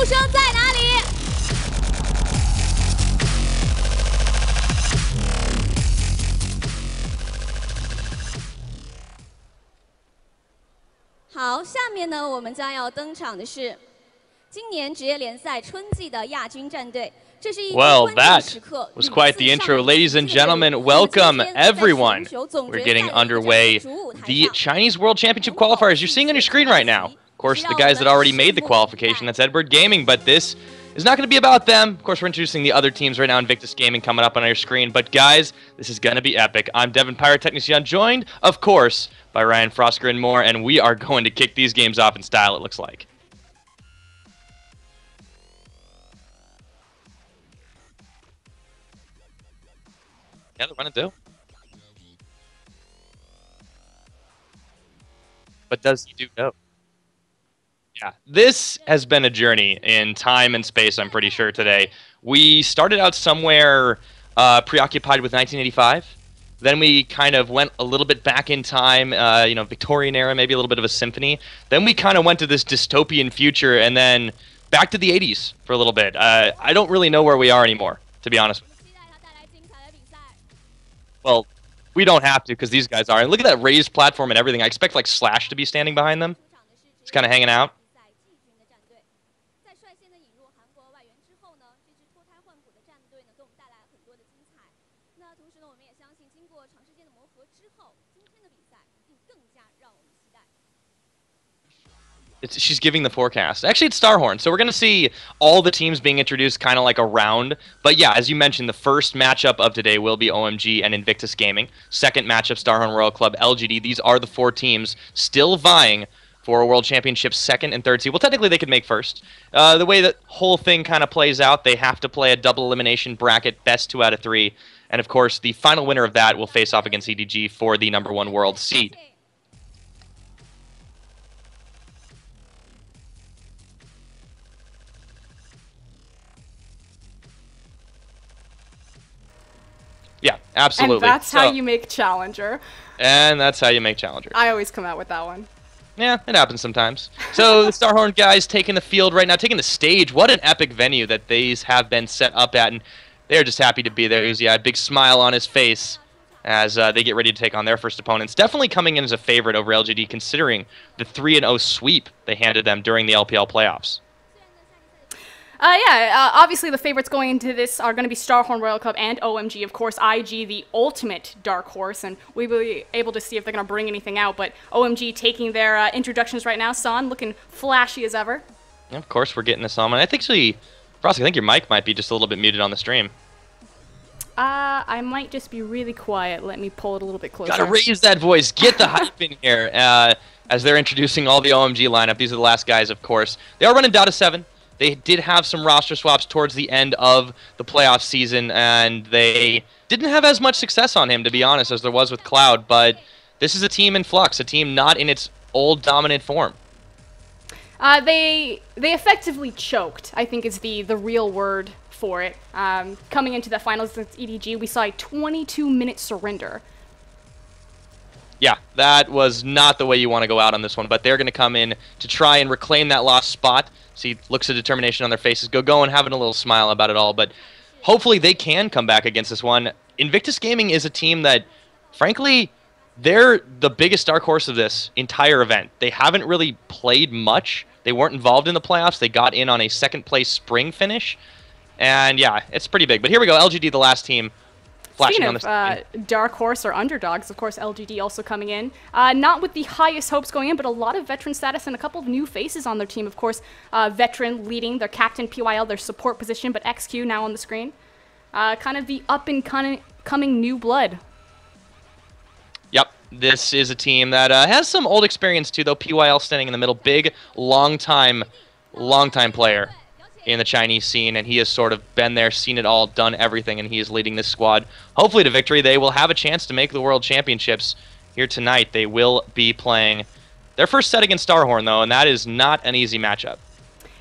声在哪里？好，下面呢，我们将要登场的是今年职业联赛春季的亚军战队。 Well, that was quite the intro. Ladies and gentlemen, welcome everyone. We're getting underway. The Chinese World Championship qualifiers you're seeing on your screen right now. Of course, the guys that already made the qualification, that's Edward Gaming, but this is not going to be about them. Of course, we're introducing the other teams right now, Invictus Gaming coming up on your screen. But guys, this is going to be epic. I'm Devin Pyrotechnician, joined, of course, by Ryan Frosker and more, and we are going to kick these games off in style, it looks like. Yeah, they're running do. But does he do no? Yeah, this has been a journey in time and space, I'm pretty sure, today. We started out somewhere preoccupied with 1985. Then we kind of went a little bit back in time, you know, Victorian era, maybe a little bit of a symphony. Then we kind of went to this dystopian future, and then back to the 80s for a little bit. I don't really know where we are anymore, to be honest with you. Well, we don't have to because these guys are. And look at that raised platform and everything. I expect like Slash to be standing behind them. He's kind of hanging out. She's giving the forecast. Actually, it's Starhorn, so we're going to see all the teams being introduced kind of like a round. But yeah, as you mentioned, the first matchup of today will be OMG and Invictus Gaming. Second matchup, Starhorn Royal Club, LGD. These are the four teams still vying for a World Championship second and third seed. Well, technically they could make first. The way that whole thing kind of plays out, they have to play a double elimination bracket, best 2 out of 3. And of course, the final winner of that will face off against EDG for the #1 world seed. Yeah, absolutely. And that's how you make Challenger. And that's how you make Challenger. I always come out with that one. Yeah, it happens sometimes. So the Starhorn guys taking the field right now, taking the stage. What an epic venue that these have been set up at, and they're just happy to be there. Uzi, a big smile on his face as they get ready to take on their first opponents. Definitely coming in as a favorite over LGD, considering the 3-0 sweep they handed them during the LPL playoffs. Obviously the favorites going into this are going to be Starhorn Royal Club and OMG. Of course, IG, the ultimate dark horse, and we will be able to see if they're going to bring anything out. But OMG taking their introductions right now. Son looking flashy as ever. Yeah, of course, we're getting this on. And I think, Frost, I think your mic might be just a little bit muted on the stream. I might just be really quiet. Let me pull it a little bit closer. Gotta raise that voice. Get the hype in here as they're introducing all the OMG lineup. These are the last guys, of course. They are running Dota 7. They did have some roster swaps towards the end of the playoff season, and they didn't have as much success on him, to be honest, as there was with Cloud. But this is a team in flux, a team not in its old dominant form. They effectively choked, I think is the real word for it. Coming into the finals against EDG, we saw a 22-minute surrender. Yeah, that was not the way you want to go out on this one, but they're going to come in to try and reclaim that lost spot. See looks of determination on their faces, going, having a little smile about it all, but hopefully they can come back against this one. Invictus Gaming is a team that, frankly, they're the biggest dark horse of this entire event. They haven't really played much. They weren't involved in the playoffs. They got in on a second-place spring finish, and yeah, it's pretty big. But here we go, LGD, the last team. Speaking of dark horse or underdogs, of course, LGD also coming in. Not with the highest hopes going in, but a lot of veteran status and a couple of new faces on their team. Of course, veteran leading their captain, PYL, their support position, but XQ now on the screen. Kind of the up-and-coming new blood. Yep, this is a team that has some old experience too, though. PYL standing in the middle. Big, long-time player in the Chinese scene, and he has sort of been there, seen it all, done everything, and he is leading this squad hopefully to victory. They will have a chance to make the World Championships here tonight. They will be playing their first set against Starhorn, though, and that is not an easy matchup.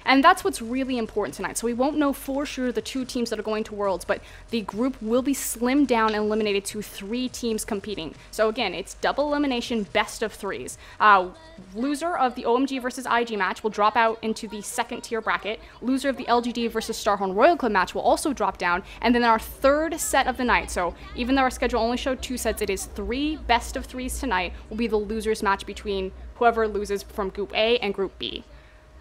And that's what's really important tonight. So we won't know for sure the 2 teams that are going to Worlds, but the group will be slimmed down and eliminated to 3 teams competing. So again, it's double elimination, best of 3s. Loser of the OMG versus IG match will drop out into the 2nd tier bracket. Loser of the LGD versus Starhorn Royal Club match will also drop down. And then our 3rd set of the night, so even though our schedule only showed 2 sets, it is 3 best of 3s tonight, will be the losers match between whoever loses from Group A and Group B.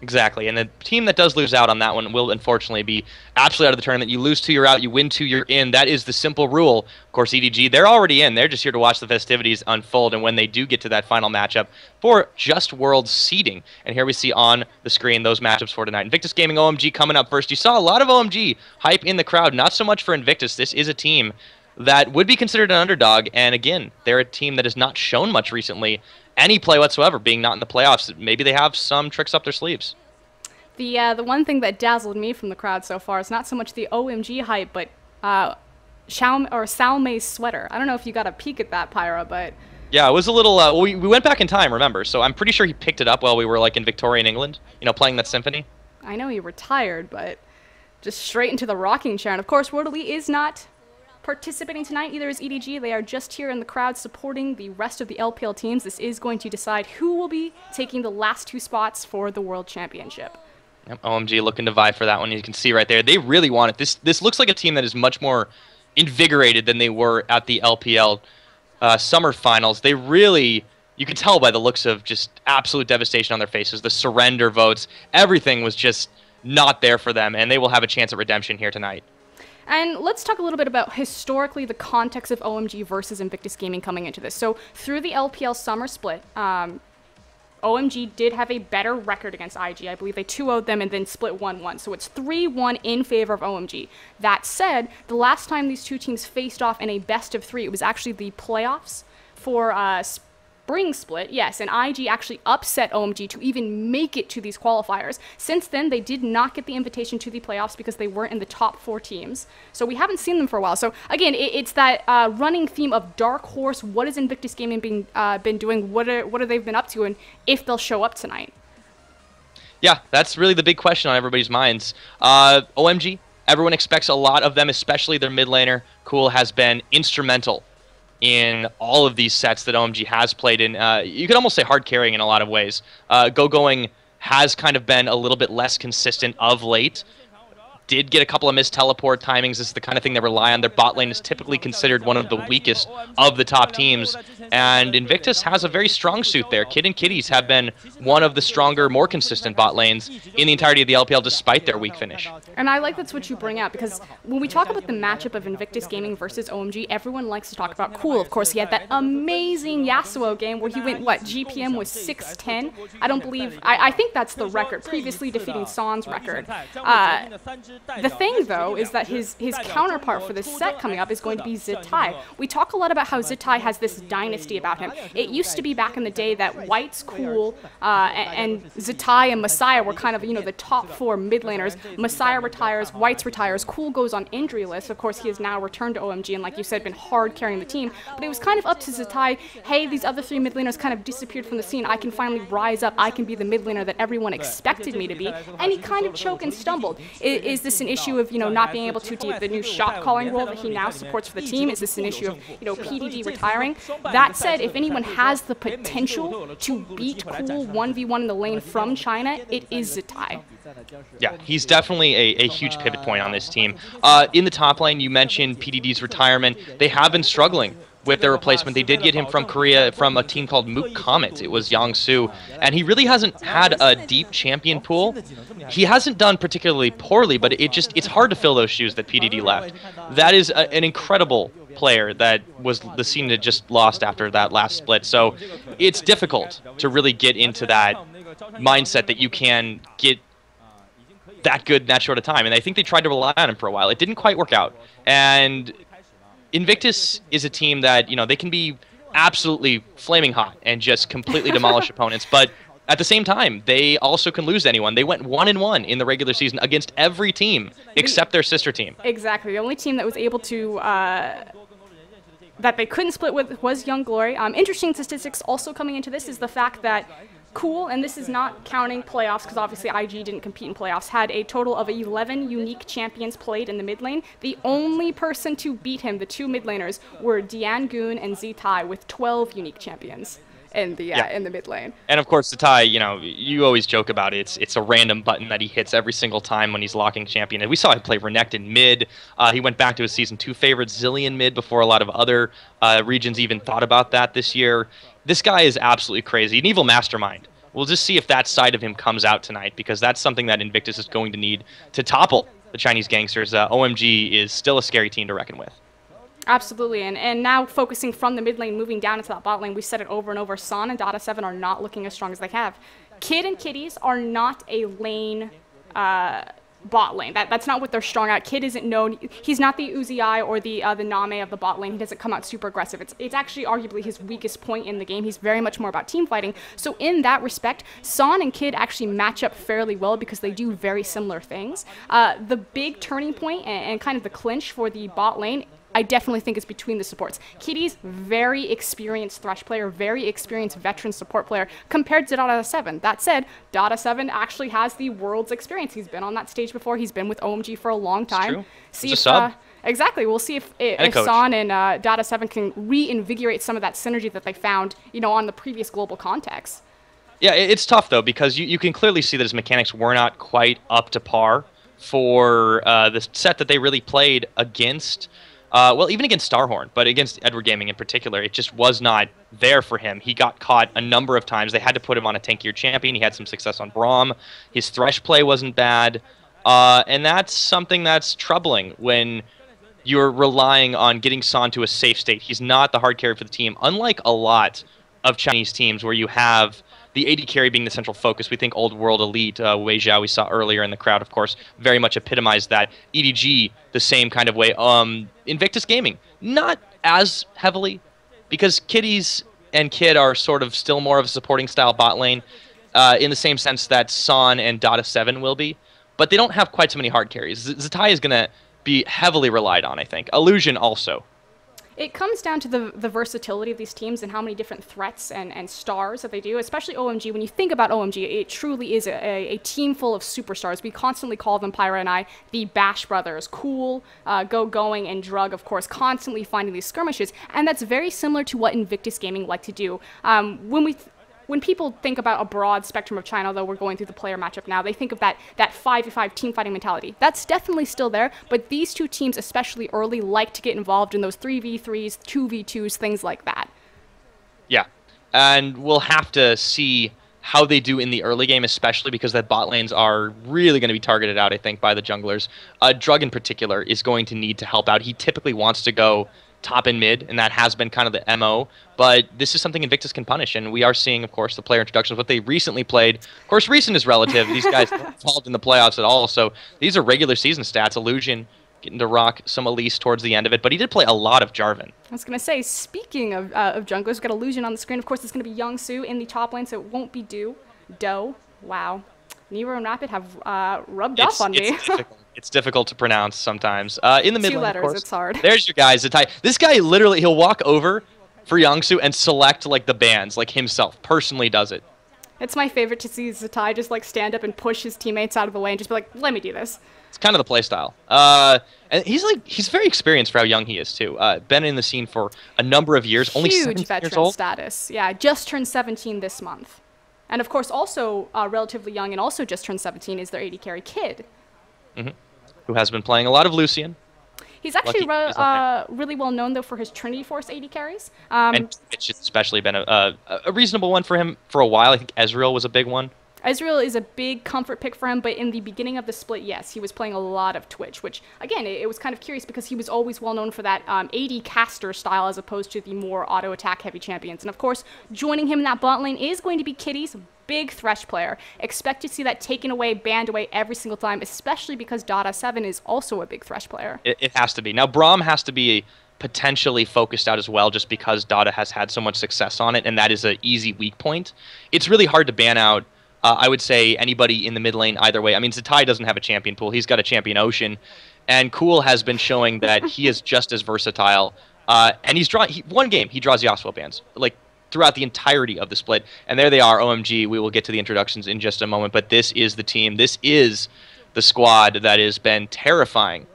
Exactly, and the team that does lose out on that one will unfortunately be absolutely out of the tournament. You lose 2, you're out. You win 2, you're in. That is the simple rule. Of course, EDG, they're already in. They're just here to watch the festivities unfold, and when they do get to that final matchup for just World seeding. And here we see on the screen those matchups for tonight. Invictus Gaming OMG coming up first. You saw a lot of OMG hype in the crowd, not so much for Invictus. This is a team that would be considered an underdog, and again, they're a team that has not shown much recently, any play whatsoever, being not in the playoffs. Maybe they have some tricks up their sleeves. The one thing that dazzled me from the crowd so far is not so much the OMG hype, but Salme's sweater. I don't know if you got a peek at that, Pyra, but... Yeah, it was a little... we went back in time, remember, so I'm pretty sure he picked it up while we were like in Victorian England, you know, playing that symphony. I know he retired, but just straight into the rocking chair. And of course, Rodalie is not participating tonight, either is EDG. They are just here in the crowd supporting the rest of the LPL teams. This is going to decide who will be taking the last 2 spots for the World Championship. Yep, OMG looking to vie for that one. You can see right there. They really want it. This looks like a team that is much more invigorated than they were at the LPL summer finals. They really, you could tell by the looks of just absolute devastation on their faces. The surrender votes, everything was just not there for them, and they will have a chance at redemption here tonight. And let's talk a little bit about historically the context of OMG versus Invictus Gaming coming into this. So through the LPL summer split, OMG did have a better record against IG. I believe they 2-0'd them and then split 1-1. So it's 3-1 in favor of OMG. That said, the last time these 2 teams faced off in a best of 3, it was actually the playoffs for spring split, yes, and IG actually upset OMG to even make it to these qualifiers. Since then, they did not get the invitation to the playoffs because they weren't in the top 4 teams. So we haven't seen them for a while. So again, it's that running theme of dark horse. What has Invictus Gaming been doing? What are they been up to, and if they'll show up tonight? Yeah, that's really the big question on everybody's minds. OMG, everyone expects a lot of them, especially their mid laner. Cool has been instrumental in all of these sets that OMG has played in. You could almost say hard carrying in a lot of ways. Going has kind of been a little bit less consistent of late. Did get a couple of missed teleport timings. This is the kind of thing they rely on. Their bot lane is typically considered one of the weakest of the top teams. And Invictus has a very strong suit there. Kid and Kitties have been one of the stronger, more consistent bot lanes in the entirety of the LPL despite their weak finish. And I like that's what you bring out, because when we talk about the matchup of Invictus Gaming versus OMG, everyone likes to talk about Cool. Of course, he had that amazing Yasuo game where he went, what, GPM was 610? I don't believe, I think that's the record, previously defeating Son's record. The thing, though, is that his counterpart for this set coming up is going to be Zitai. We talk a lot about how Zitai has this dynasty about him. It used to be back in the day that White's Cool and Zitai and Messiah were kind of, you know, the top 4 mid laners. Messiah retires, White's retires, Cool goes on injury list. Of course, he has now returned to OMG and, like you said, been hard carrying the team. But it was kind of up to Zitai, hey, these other 3 mid laners kind of disappeared from the scene. I can finally rise up. I can be the mid laner that everyone expected me to be. And he kind of choked and stumbled. Is this an issue of, you know, not being able to do the new shot calling role that he now supports for the team? Is this an issue of, you know, PDD retiring? That said, if anyone has the potential to beat Cool 1v1 in the lane from China, it is Zitai. Yeah, he's definitely a huge pivot point on this team. In the top lane, you mentioned PDD's retirement. They have been struggling with their replacement. They did get him from Korea from a team called Mook Comet. It was Yang-Soo, and he really hasn't had a deep champion pool. He hasn't done particularly poorly, but it's hard to fill those shoes that PDD left. That is an incredible player that was the scene that just lost after that last split. So it's difficult to really get into that mindset that you can get that good in that short of time. And I think they tried to rely on him for a while. It didn't quite work out. And Invictus is a team that, you know, they can be absolutely flaming hot and just completely demolish opponents, but at the same time, they also can lose anyone. They went 1-1 in the regular season against every team except their sister team. Exactly. The only team that was able to that they couldn't split with was Young Glory. Interesting statistics also coming into this is the fact that Cool, and this is not counting playoffs because obviously IG didn't compete in playoffs, had a total of 11 unique champions played in the mid lane. The only person to beat him, the two mid laners, were Diangoon and Zitai with 12 unique champions in the mid lane. And of course, Zitai, you know, you always joke about it. It's a random button that he hits every single time when he's locking champion. And we saw him play Renekton mid. He went back to his Season 2 favorite, Zillion mid, before a lot of other regions even thought about that this year. This guy is absolutely crazy. An evil mastermind. We'll just see if that side of him comes out tonight, because that's something that Invictus is going to need to topple the Chinese gangsters. OMG is still a scary team to reckon with. Absolutely, and now focusing from the mid lane, moving down into that bot lane, we said it over and over, San and Data7 are not looking as strong as they have. Kid and Kitties are not a lane bot lane. That's not what they're strong at. Kid isn't known. He's not the Uzi or the Name of the bot lane. He doesn't come out super aggressive. It's actually arguably his weakest point in the game. He's very much more about team fighting. So in that respect, San and Kid actually match up fairly well because they do very similar things. The big turning point and kind of the clinch for the bot lane, I definitely think is between the supports. Kitty's very experienced Thresh player, very experienced veteran support player compared to Data7. That said, Data7 actually has the world's experience. He's been on that stage before. He's been with OMG for a long time. True. See if, a sub. Exactly. We'll see if San and Data7 can reinvigorate some of that synergy that they found, you know, on the previous global context. Yeah, it's tough, though, because you can clearly see that his mechanics were not quite up to par for the set that they really played against. Well, even against Starhorn, but against Edward Gaming in particular, it just was not there for him. He got caught a number of times. They had to put him on a tankier champion. He had some success on Braum. His Thresh play wasn't bad. And that's something that's troubling when you're relying on getting San to a safe state. He's not the hard carry for the team, unlike a lot of Chinese teams where you have the AD carry being the central focus. We think Old World Elite, Wei Zhao we saw earlier in the crowd, of course, very much epitomized that. EDG, the same kind of way. Invictus Gaming, not as heavily, because Kitties and Kid are sort of still more of a supporting style bot lane, in the same sense that San and Data7 will be, but they don't have quite so many hard carries. Zitai is going to be heavily relied on, I think. Illusion also. It comes down to the versatility of these teams and how many different threats and stars that they do, especially OMG. When you think about OMG, it truly is a team full of superstars. We constantly call them, Pyra and I, the Bash Brothers. Cool, Going, and Drug, of course, constantly finding these skirmishes. And that's very similar to what Invictus Gaming like to do. When people think about a broad spectrum of China, though we're going through the player matchup now, they think of that 5v5 team fighting mentality. That's definitely still there, but these two teams, especially early, like to get involved in those 3v3s, 2v2s, things like that. Yeah. And we'll have to see how they do in the early game, especially because the bot lanes are really going to be targeted out, I think, by the junglers. Drug in particular is going to need to help out. He typically wants to go top and mid, and that has been kind of the MO, but this is something Invictus can punish, and we are seeing, of course, the player introductions, what they recently played. Of course, recent is relative. These guys aren't involved in the playoffs at all, so these are regular season stats. Illusion getting to rock some Elise towards the end of it, but he did play a lot of Jarvan. I was going to say, speaking of junglers, we've got Illusion on the screen. Of course, it's going to be Youngsu in the top lane, so it won't be Do. Wow. Nero and Rapid have rubbed off on me. It's difficult to pronounce sometimes. In the mid lane, letters, of course. it's hard. There's your guys. This guy literally, he'll walk over for Youngsu and select like the bands, like himself. Personally does it. It's my favorite to see Zitai just like stand up and push his teammates out of the way and just be like, let me do this. It's kind of the play style. And he's very experienced for how young he is too. Been in the scene for a number of years. Only 17 veteran years old. Status. Yeah, just turned 17 this month. And of course, also relatively young and also just turned 17 is their AD carry Kid. Mm-hmm. Who has been playing a lot of Lucian. He's actually really well known, though, for his Trinity Force AD carries. And it's especially been a reasonable one for him for a while. I think Ezreal was a big one. Ezreal is a big comfort pick for him, but in the beginning of the split, yes, he was playing a lot of Twitch, which, again, it was kind of curious because he was always well known for that AD caster style as opposed to the more auto-attack heavy champions. And, of course, joining him in that bot lane is going to be Kitty's big Thresh player. Expect to see that taken away, banned away every single time, especially because Data7 is also a big Thresh player. It has to be. Now, Braum has to be potentially focused out as well just because Data has had so much success on it, and that is an easy weak point. It's really hard to ban out, I would say, anybody in the mid lane either way. I mean, Zitai doesn't have a champion pool. He's got a champion Ocean, and Cool has been showing that he is just as versatile. And one game, he draws Yasuo bans. Like, throughout the entirety of the split. And there they are, OMG. We will get to the introductions in just a moment, but this is the team. This is the squad that has been terrifying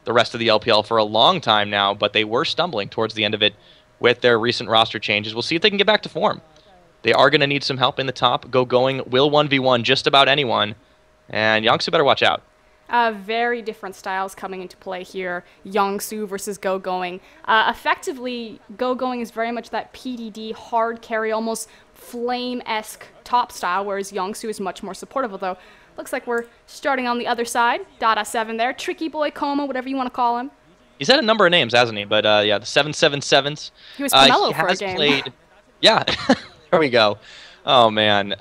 the rest of the LPL for a long time now, but they were stumbling towards the end of it with their recent roster changes. We'll see if they can get back to form. They are going to need some help in the top. Going will 1v1 just about anyone, and Youngsu better watch out. Very different styles coming into play here. Youngsu versus Going. Effectively, Going is very much that PDD, hard carry, almost flame-esque top style, whereas Youngsu is much more supportive, although looks like we're starting on the other side. Dada7 there. Tricky Boy, Coma, whatever you want to call him. He's had a number of names, hasn't he? But yeah, the 777s. He was Pomelo for a game. Played, yeah, there we go. Oh, man.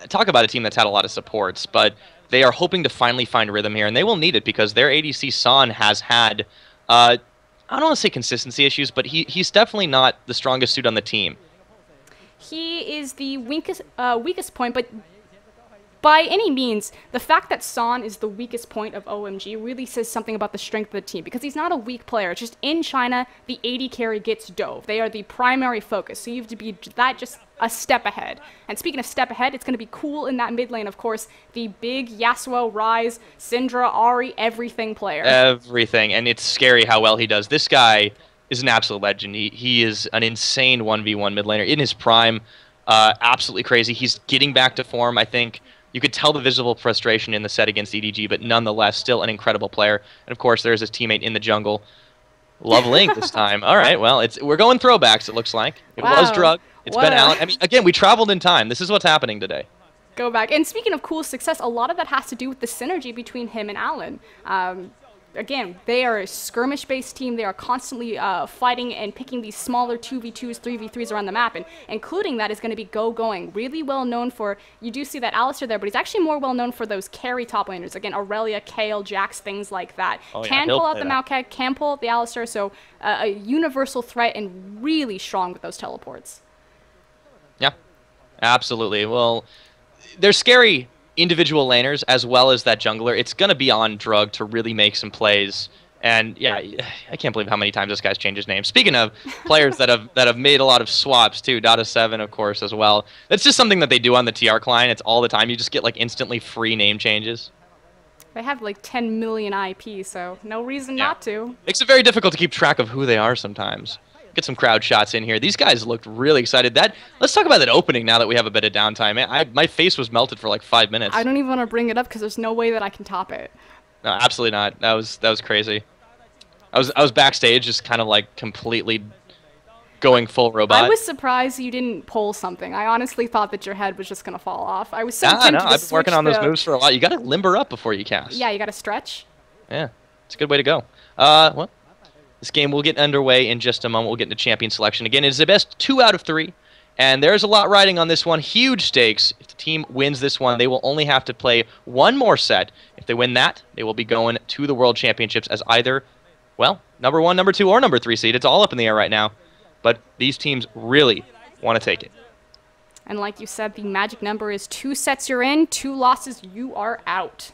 Talk about a team that's had a lot of supports, but they are hoping to finally find rhythm here, and they will need it because their ADC, Son, has had, I don't want to say consistency issues, but he's definitely not the strongest suit on the team. He is the weakest point, but by any means, the fact that Son is the weakest point of OMG really says something about the strength of the team, because he's not a weak player. It's just in China, the AD carry gets dove. They are the primary focus, so you have to be that just a step ahead. And speaking of step ahead, it's going to be cool in that mid lane, of course, the big Yasuo, Ryze, Syndra, Ahri, everything player. Everything, and it's scary how well he does. This guy is an absolute legend. He is an insane 1v1 mid laner in his prime. Absolutely crazy. He's getting back to form, I think. You could tell the visible frustration in the set against EDG, but nonetheless, still an incredible player. And of course, there's his teammate in the jungle. Love Link this time. All right, well, we're going throwbacks, it looks like. It was Drug. It's been out. I mean, again, we traveled in time. This is what's happening today. Go back. And speaking of cool success, a lot of that has to do with the synergy between him and Alan. Again, they are a skirmish-based team. They are constantly fighting and picking these smaller 2v2s, 3v3s around the map, and including that is going to be Going. Really well known for, you do see that Alistar there, but he's actually more well known for those carry top laners. Again, Aurelia, Kayle, Jax, things like that. Oh, yeah, can pull out the Maokai, can pull out the Alistar, so a universal threat and really strong with those teleports. Yeah, absolutely. Well, they're scary individual laners as well as that jungler. It's going to be on Drug to really make some plays. And yeah, I can't believe how many times this guy's changed his name. Speaking of players that have made a lot of swaps too, Dada7 of course as well. That's just something that they do on the TR client. It's all the time. You just get like instantly free name changes. They have like 10 million IP, so no reason not to. Makes it very difficult to keep track of who they are sometimes. Get some crowd shots in here. These guys looked really excited. Let's talk about that opening now that we have a bit of downtime. My face was melted for like 5 minutes. I don't even want to bring it up because there's no way that I can top it. No, absolutely not. That was crazy. I was backstage just kind of like completely going full robot. I was surprised you didn't pull something. I honestly thought that your head was just going to fall off. I was so tempted to I've been working on those moves for a while. You got to limber up before you cast. Yeah, you got to stretch. Yeah, it's a good way to go. Well, this game will get underway in just a moment. We'll get into champion selection. Again, it's the best 2 out of 3, and there's a lot riding on this one. Huge stakes. If the team wins this one, they will only have to play one more set. If they win that, they will be going to the World Championships as either, well, number 1, number 2, or number 3 seed. It's all up in the air right now, but these teams really want to take it. And like you said, the magic number is 2 sets you're in, 2 losses you are out.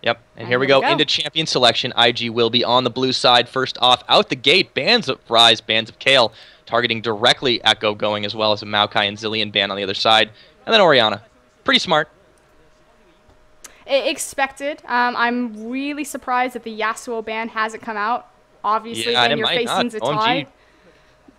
Yep, and here we go into champion selection. IG will be on the blue side. First off, out the gate, bans of Ryze, bans of Kayle, targeting directly at Going, as well as a Maokai and Zilean ban on the other side. And then Orianna. Pretty smart. Expected. I'm really surprised that the Yasuo ban hasn't come out. Obviously, yeah, when you're facing Zatai.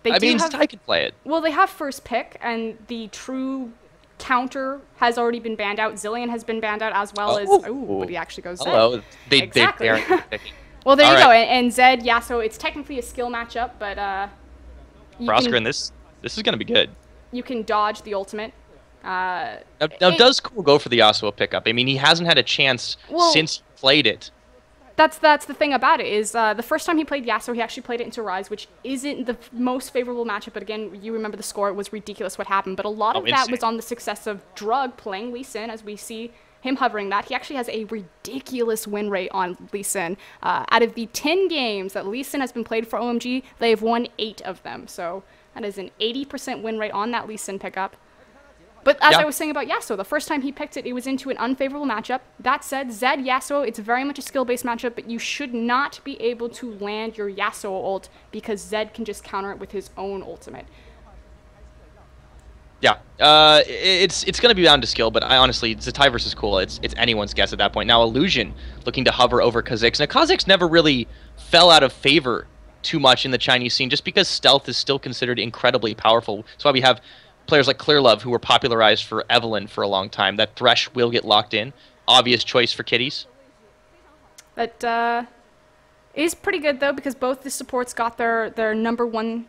I mean, Zatai can play it. Well, they have first pick, and the true counter has already been banned out. Zilean has been banned out as well as... Ooh, but he actually goes Zed. Hello. Exactly. Picking. Well, there you go. And Zed, Yasuo, it's technically a skill matchup, but... For Oscar, and this is going to be good. You can dodge the ultimate. Now does Cool go for the Yasuo pickup? I mean, he hasn't had a chance since he played it. That's the thing about it, is the first time he played Yasuo, he actually played it into Ryze, which isn't the most favorable matchup, but again, you remember the score, it was ridiculous what happened, but a lot of that was on the success of Drug playing Lee Sin, as we see him hovering that. He actually has a ridiculous win rate on Lee Sin. Out of the 10 games that Lee Sin has been played for OMG, they have won 8 of them, so that is an 80% win rate on that Lee Sin pickup. But as I was saying about Yasuo, the first time he picked it, it was into an unfavorable matchup. That said, Zed, Yasuo, it's very much a skill-based matchup, but you should not be able to land your Yasuo ult because Zed can just counter it with his own ultimate. Yeah, it's going to be down to skill, but I honestly, Zatai versus Cool, it's anyone's guess at that point. Now, Illusion looking to hover over Kha'Zix. Now, Kha'Zix never really fell out of favor too much in the Chinese scene, just because stealth is still considered incredibly powerful. That's why we have players like Clearlove, who were popularized for Evelynn for a long time. That Thresh will get locked in. Obvious choice for Kitties. That is pretty good, though, because both the supports got their #1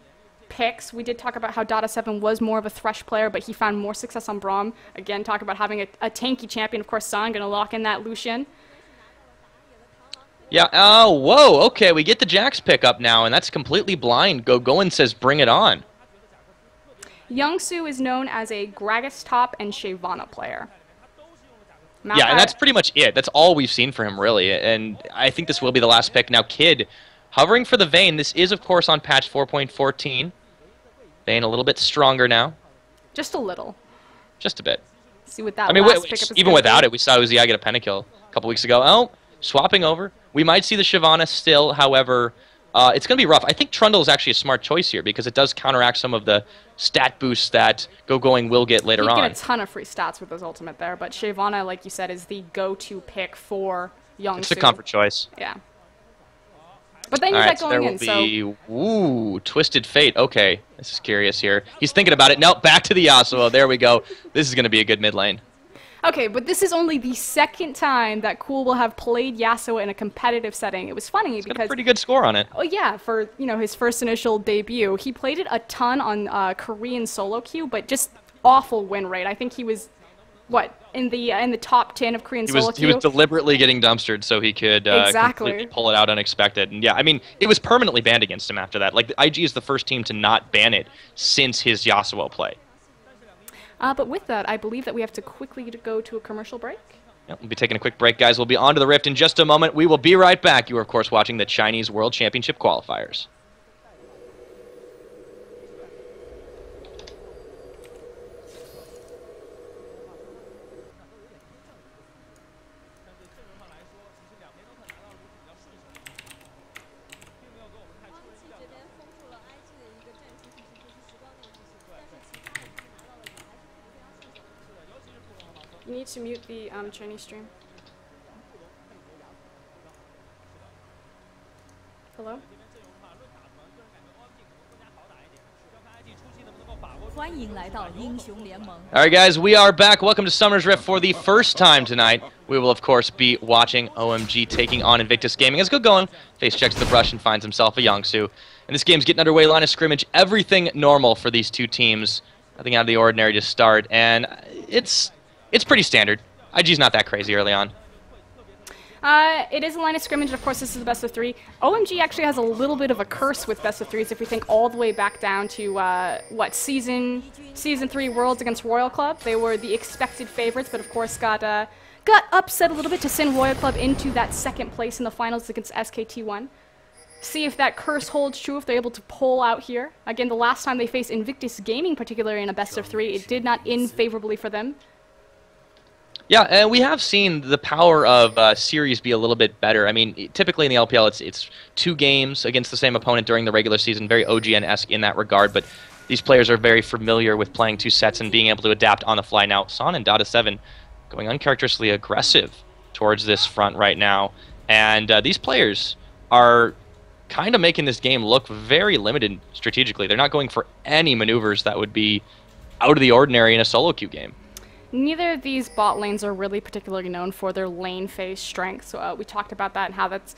picks. We did talk about how Dada7 was more of a Thresh player, but he found more success on Braum. Again, talk about having a tanky champion. Of course, San going to lock in that Lucian. Yeah, oh, whoa, okay, we get the Jax pick up now, and that's completely blind. Gogoin says bring it on. Youngsu is known as a Gragas top and Shyvana player. Yeah, and that's pretty much it. That's all we've seen for him, really, and I think this will be the last pick. Now, Kid, hovering for the Vayne. This is, of course, on patch 4.14. Vayne a little bit stronger now. Just a little. Just a bit. See what that I mean, last pickup is even without it, we saw Uzi get a pentakill a couple weeks ago. Oh, swapping over. We might see the Shyvana still, however, it's going to be rough. I think Trundle is actually a smart choice here because it does counteract some of the stat boosts that Gogoing will get later on. He get a ton of free stats with his ultimate there, but Shyvana, like you said, is the go-to pick for Youngsu. It's a comfort choice. Yeah. But then you get going in, so... Ooh, Twisted Fate. Okay, this is curious here. He's thinking about it. Nope, back to the Yasuo. There we go. This is going to be a good mid lane. Okay, but this is only the second time that Cool will have played Yasuo in a competitive setting. It was funny because... got a pretty good score on it. Oh yeah, for his first initial debut. He played it a ton on Korean solo queue, but just awful win rate. I think he was... What, in the top 10 of Korean solo queue? He was deliberately getting dumpstered so he could completely pull it out unexpected. And yeah, I mean, it was permanently banned against him after that. Like, the IG is the first team to not ban it since his Yasuo play. But with that, I believe that we have to quickly go to a commercial break. Yeah, we'll be taking a quick break, guys. We'll be on to the Rift in just a moment. We will be right back. You are, of course, watching the Chinese World Championship qualifiers. You need to mute the Chinese stream. Hello? Alright guys, we are back. Welcome to Summer's Rift for the first time tonight. We will of course be watching OMG taking on Invictus Gaming. Let's go going. Face checks the brush and finds himself a Youngsu. And this game's getting underway, line of scrimmage. Everything normal for these two teams. Nothing out of the ordinary to start. And it's pretty standard. IG's not that crazy early on. It is a line of scrimmage, and of course this is the best of 3. OMG actually has a little bit of a curse with best of 3s if we think all the way back down to, Season 3 Worlds against Royal Club. They were the expected favorites, but of course got upset a little bit to send Royal Club into that second place in the finals against SKT1. See if that curse holds true, if they're able to pull out here. Again, the last time they faced Invictus Gaming, particularly in a best of 3, it did not end favorably for them. Yeah, and we have seen the power of series be a little bit better. I mean, typically in the LPL, it's 2 games against the same opponent during the regular season, very OGN-esque in that regard, but these players are very familiar with playing 2 sets and being able to adapt on the fly. Now, San and Dada7 going uncharacteristically aggressive towards this front right now, and these players are kind of making this game look very limited strategically. They're not going for any maneuvers that would be out of the ordinary in a solo queue game. Neither of these bot lanes are really particularly known for their lane phase strength, so we talked about that and how that's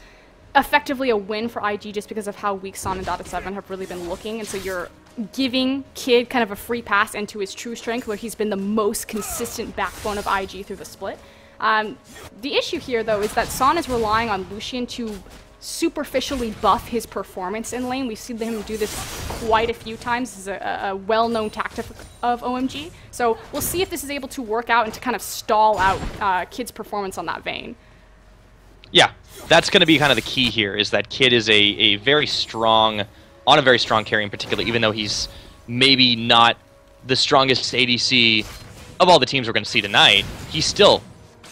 effectively a win for IG just because of how weak San and Dada7 have really been looking, and so you're giving Kid kind of a free pass into his true strength where he's been the most consistent backbone of IG through the split. The issue here, though, is that San is relying on Lucian to superficially buff his performance in lane. We've seen him do this quite a few times. This is a well-known tactic of OMG. So we'll see if this is able to work out and to kind of stall out Kid's performance on that Vayne. Yeah, that's going to be kind of the key here, is that Kid is a very strong, on a very strong carry in particular, even though he's maybe not the strongest ADC of all the teams we're going to see tonight. He's still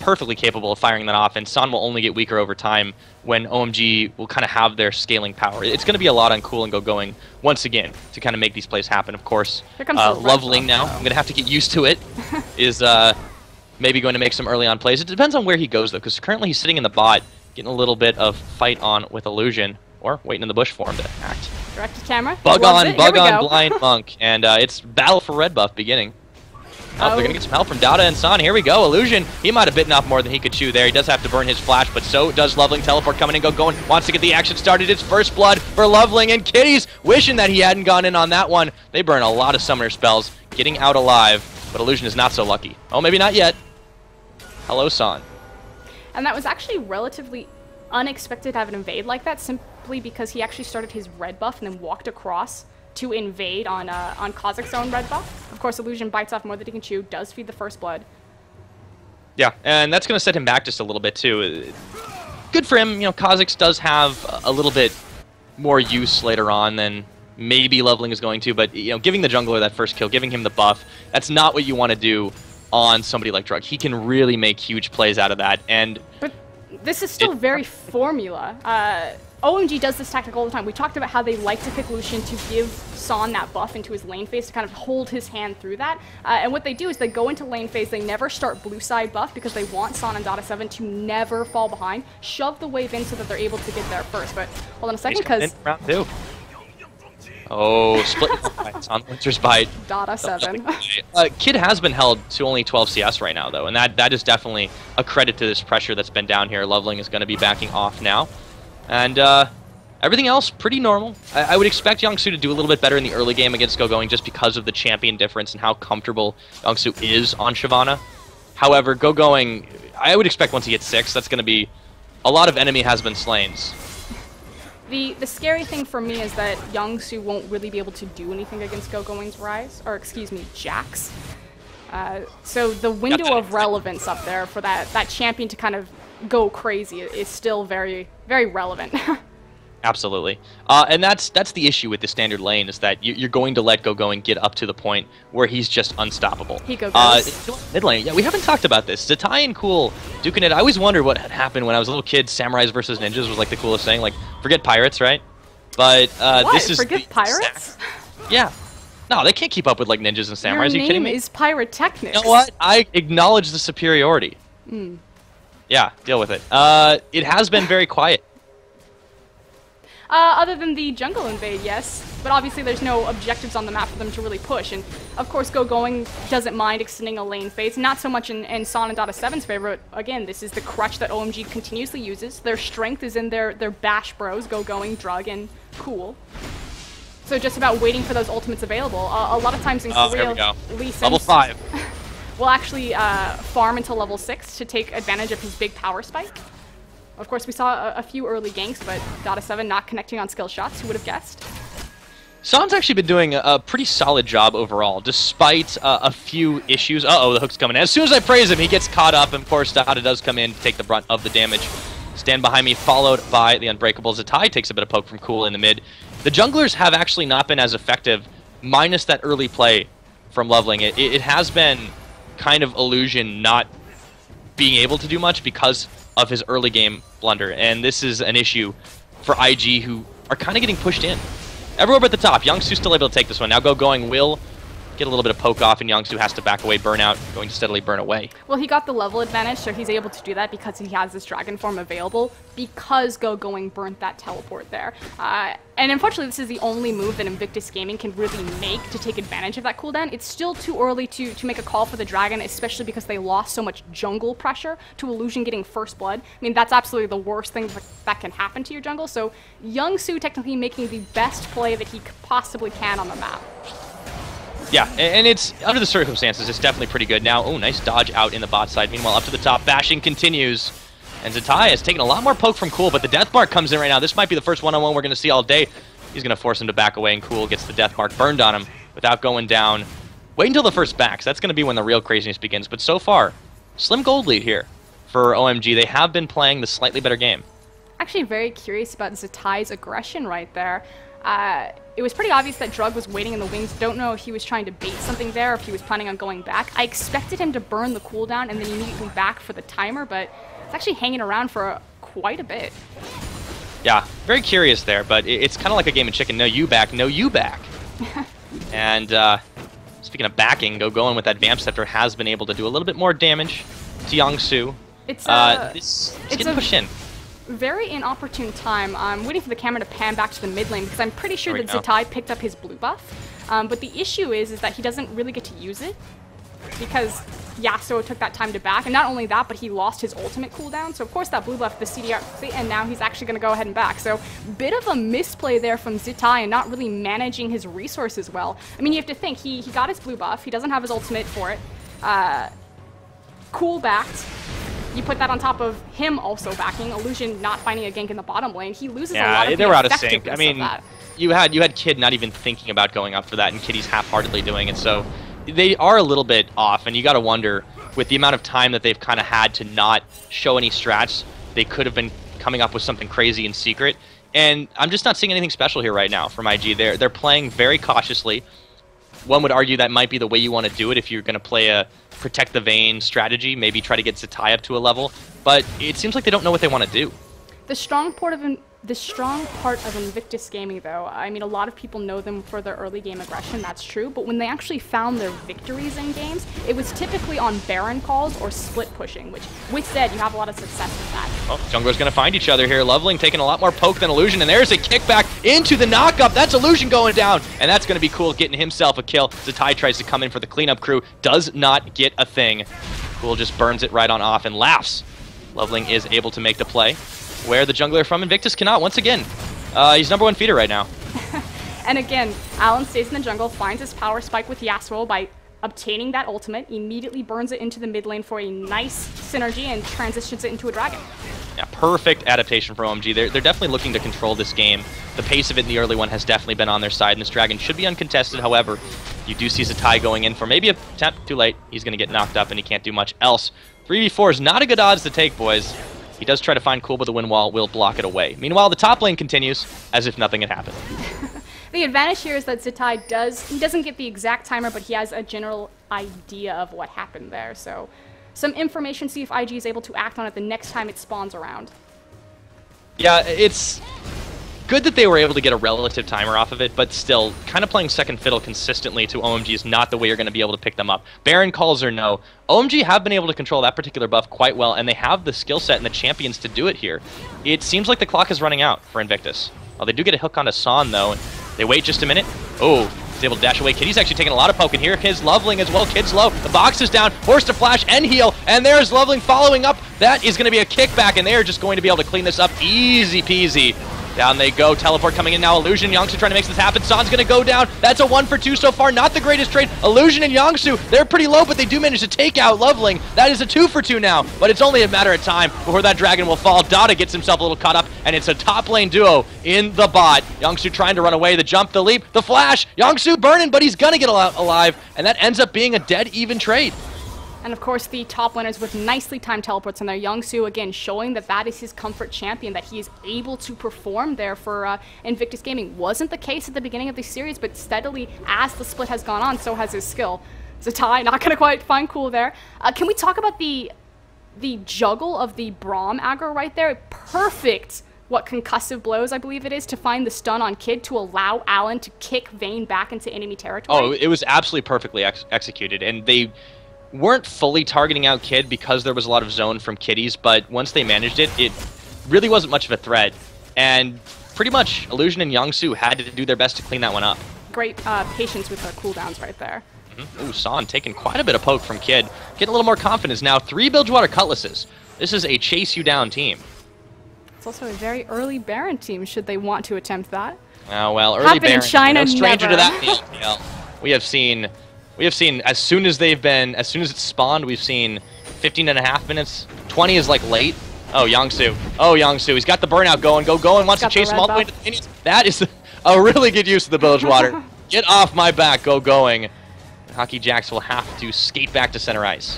perfectly capable of firing that off, and San will only get weaker over time when OMG will kind of have their scaling power. It's going to be a lot on Cool and Go Going once again to kind of make these plays happen. Of course, Loveling now, I'm going to have to get used to it, is maybe going to make some early on plays. It depends on where he goes, though, because currently he's sitting in the bot, getting a little bit of fight on with Illusion, or waiting in the bush for him to act. Direct to camera. Bug on, Blind Monk, and it's battle for red buff beginning. Oh, they're going to get some help from Dada and San. Here we go. Illusion, he might have bitten off more than he could chew there. He does have to burn his flash, but so does Loveling. Teleport coming and going. Wants to get the action started. It's first blood for Loveling, and Kitty's wishing that he hadn't gone in on that one. They burn a lot of summoner spells, getting out alive, but Illusion is not so lucky. Oh, maybe not yet. Hello, San. And that was actually relatively unexpected to have an invade like that, simply because he actually started his red buff and then walked across to invade on Kha'Zix's own red buff. Of course, Illusion bites off more than he can chew, does feed the first blood. Yeah, and that's going to set him back just a little bit, too. Good for him. You know, Kha'Zix does have a little bit more use later on than maybe Loveling is going to, but, you know, giving the jungler that first kill, giving him the buff, that's not what you want to do on somebody like Drug. He can really make huge plays out of that, and... But this is still very formula. OMG does this tactic all the time. We talked about how they like to pick Lucian to give San that buff into his lane phase to kind of hold his hand through that. And what they do is they go into lane phase, they never start blue side buff because they want San and Dada 7 to never fall behind, shove the wave in so that they're able to get there first. But hold on a second, because... Round 2. Oh, split on Winter's Bite. Dada 7. Kid has been held to only 12 CS right now, though, and that is definitely a credit to this pressure that's been down here. Loveling is going to be backing off now. And everything else, pretty normal. I would expect Youngsu to do a little bit better in the early game against Go Going just because of the champion difference and how comfortable Youngsu is on Shyvana. However, Go Going, I would expect once he gets 6, that's going to be a lot of enemy has been slains. The scary thing for me is that Youngsu won't really be able to do anything against Go Going's Rise, or excuse me, Jax. So the window of relevance up there for that champion to kind of go crazy is still very, very relevant. Absolutely. And that's the issue with the standard lane, is that you're going to let Go Going get up to the point where he's just unstoppable. He goes. Mid lane, yeah, we haven't talked about this. Zatai and Cool duking it. I always wondered what had happened when I was a little kid. Samurais versus ninjas was like the coolest thing. Like, forget pirates, right? But this is forget pirates? Yeah. No, they can't keep up with like ninjas and samurais. Are you kidding me? Your name is Pyrotechnics. You know what? I acknowledge the superiority. Yeah, deal with it. It has been very quiet. Other than the jungle invade, yes. But obviously there's no objectives on the map for them to really push. And of course Go Going doesn't mind extending a lane phase. Not so much in San and Dada 7's favor. But again, this is the crutch that OMG continuously uses. Their strength is in their bash bros, Go Going, Drug, and Cool. So just about waiting for those ultimates available. A lot of times in Korea, Lee Sin level 5 will actually farm until level 6 to take advantage of his big power spike. Of course, we saw a few early ganks, but Dada 7 not connecting on skill shots. Who would have guessed? San's actually been doing a pretty solid job overall, despite a few issues. Uh-oh, the hook's coming in. As soon as I praise him, he gets caught up, and of course, Dada does come in to take the brunt of the damage. Stand behind me, followed by the Unbreakable. Zatai takes a bit of poke from Cool in the mid. The junglers have actually not been as effective, minus that early play from Loveling. It has been kind of Illusion not being able to do much because of his early game blunder, and this is an issue for IG, who are kind of getting pushed in. Everywhere but the top. Youngsu's still able to take this one. Now Go Going will get a little bit of poke off, and Youngsu has to back away, burn out, going to steadily burn away. Well, he got the level advantage, so he's able to do that because he has this dragon form available, because Go Going burnt that teleport there. And unfortunately, this is the only move that Invictus Gaming can really make to take advantage of that cooldown. It's still too early to make a call for the dragon, especially because they lost so much jungle pressure to Illusion getting first blood. I mean, that's absolutely the worst thing that can happen to your jungle. So Youngsu technically making the best play that he possibly can on the map. Yeah, and it's, under the circumstances, it's definitely pretty good. Now, oh, nice dodge out in the bot side. Meanwhile, up to the top, bashing continues. And Zatai has taken a lot more poke from Cool, but the Death Mark comes in right now. This might be the first one-on-one we're going to see all day. He's going to force him to back away, and Cool gets the Death Mark burned on him without going down. Wait until the first backs. That's going to be when the real craziness begins. But so far, slim gold lead here for OMG. They have been playing the slightly better game. Actually very curious about Zatai's aggression right there. It was pretty obvious that Drug was waiting in the wings. Don't know if he was trying to bait something there or if he was planning on going back. I expected him to burn the cooldown and then immediately back for the timer, but it's actually hanging around for quite a bit. Yeah, very curious there, but it's kind of like a game of chicken. No you back, no you back. And speaking of backing, going with that Vamp Scepter has been able to do a little bit more damage to Youngsu. It's getting pushed in. Very inopportune time. I'm waiting for the camera to pan back to the mid lane because I'm pretty sure that go. Zitai picked up his blue buff. But the issue is that he doesn't really get to use it because Yasuo took that time to back. And not only that, but he lost his ultimate cooldown. So of course that blue buff, the CDR, and now he's actually going to go ahead and back. So bit of a misplay there from Zitai and not really managing his resources well. I mean, you have to think, he got his blue buff. He doesn't have his ultimate for it. Cool backed. You put that on top of him also backing, Illusion not finding a gank in the bottom lane. He loses a lot of they were out of sync. effectiveness I mean, of that. you had Kid not even thinking about going up for that, and Kitty's half-heartedly doing it. So they are a little bit off, and you got to wonder, with the amount of time that they've kind of had to not show any strats, they could have been coming up with something crazy in secret. And I'm just not seeing anything special here right now from IG. They're playing very cautiously. One would argue that might be the way you want to do it if you're going to play a protect the vein strategy, maybe try to get Zitai up to a level, but it seems like they don't know what they want to do. The strong part of Invictus Gaming, though, I mean, a lot of people know them for their early game aggression, that's true, but when they actually found their victories in games, it was typically on Baron calls or split pushing, which, with said, you have a lot of success with that. Oh, jungler's going to find each other here. Loveling taking a lot more poke than Illusion, and there's a kickback into the knockup. That's Illusion going down, and that's going to be cool, getting himself a kill. Zitai tries to come in for the cleanup crew, does not get a thing. Cool just burns it right on off and laughs. Loveling is able to make the play, where the jungler from Invictus cannot, once again. He's #1 feeder right now. And again, Alan stays in the jungle, finds his power spike with Yasuo by obtaining that ultimate, immediately burns it into the mid lane for a nice synergy and transitions it into a dragon. Yeah, perfect adaptation for OMG. They're definitely looking to control this game. The pace of it in the early one has definitely been on their side, and this dragon should be uncontested. However, you do see Zitai going in for maybe a tap. Too late. He's going to get knocked up, and he can't do much else. 3v4 is not a good odds to take, boys. He does try to find Cool, but the wind wall will block it away. Meanwhile, the top lane continues as if nothing had happened. The advantage here is that Zitai doesn't get the exact timer, but he has a general idea of what happened there. So some information, see if IG is able to act on it the next time it spawns around. Yeah, it's good that they were able to get a relative timer off of it, but still, kind of playing second fiddle consistently to OMG is not the way you're going to be able to pick them up. Baron calls or no. OMG have been able to control that particular buff quite well, and they have the skill set and the champions to do it here. It seems like the clock is running out for Invictus. Well, they do get a hook onto San, though. They wait just a minute. Oh, he's able to dash away. Kitty's actually taking a lot of poke, and here is Loveling as well. Kid's low. The box is down. Forced to flash and heal, and there's Loveling following up. That is going to be a kickback, and they're just going to be able to clean this up easy peasy. Down they go. Teleport coming in now. Illusion, Yangsu trying to make this happen. San's going to go down. That's a 1 for 2 so far. Not the greatest trade. Illusion and Yangsu, they're pretty low, but they do manage to take out Loveling. That is a 2 for 2 now, but it's only a matter of time before that dragon will fall. Dada gets himself a little caught up, and it's a top lane duo in the bot. Yangsu trying to run away. The jump, the leap, the flash. Yangsu burning, but he's going to get alive, and that ends up being a dead even trade. And of course, the top laners with nicely timed teleports in there. Youngsu, again, showing that that is his comfort champion, that he is able to perform there for Invictus Gaming. Wasn't the case at the beginning of the series, but steadily, as the split has gone on, so has his skill. Zitai not going to quite find Cool there. Can we talk about the juggle of the Braum aggro right there? Perfect, concussive blows, I believe it is, to find the stun on Kid to allow Alan to kick Vayne back into enemy territory. Oh, it was absolutely perfectly executed, and they weren't fully targeting out Kid because there was a lot of zone from Kitties, but once they managed it, it really wasn't much of a threat. And pretty much Illusion and Yangsu had to do their best to clean that one up. Great patience with the cooldowns right there. Ooh, San taking quite a bit of poke from Kid. Getting a little more confidence now. 3 Bilgewater Cutlasses. This is a chase you down team. It's also a very early Baron team, should they want to attempt that. Oh, well, early Happen in Baron. China, No stranger never. to that. LPL. We have seen as soon as it's spawned, we've seen 15.5 minutes. 20 is like late. Oh, Yangsu. Oh, Yangsu. He's got the burnout going. Going. Wants to chase him all the way to the minions. That is a really good use of the Bilgewater. Get off my back. Going. Hockey Jacks will have to skate back to center ice.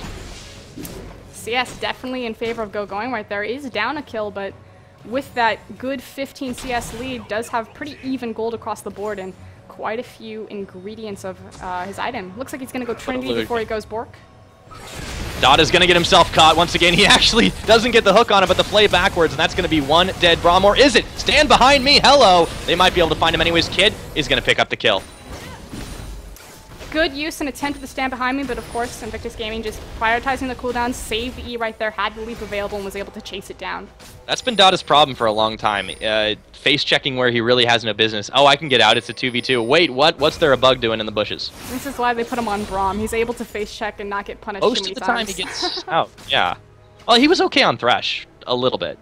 So yes, definitely in favor of going right there. Is down a kill, but with that good 15 CS lead, does have pretty even gold across the board and quite a few ingredients of his item. Looks like he's going to go Trinity before he goes Bork. Dada's going to get himself caught. Once again, he actually doesn't get the hook on it, but the play backwards, and that's going to be one dead Braum. Or is it? Stand behind me. Hello. They might be able to find him anyways. Kid is going to pick up the kill. Good use and attempt to stand behind me, but of course, Invictus Gaming just prioritizing the cooldowns, saved the E right there, had the leap available, and was able to chase it down. That's been Dada's problem for a long time. Face checking where he really has no business. Oh, I can get out. It's a 2v2. Wait, what? What's there a bug doing in the bushes? This is why they put him on Braum. He's able to face check and not get punished Most too many of the time times. he gets out. Yeah. Well, he was okay on Thresh. A little bit.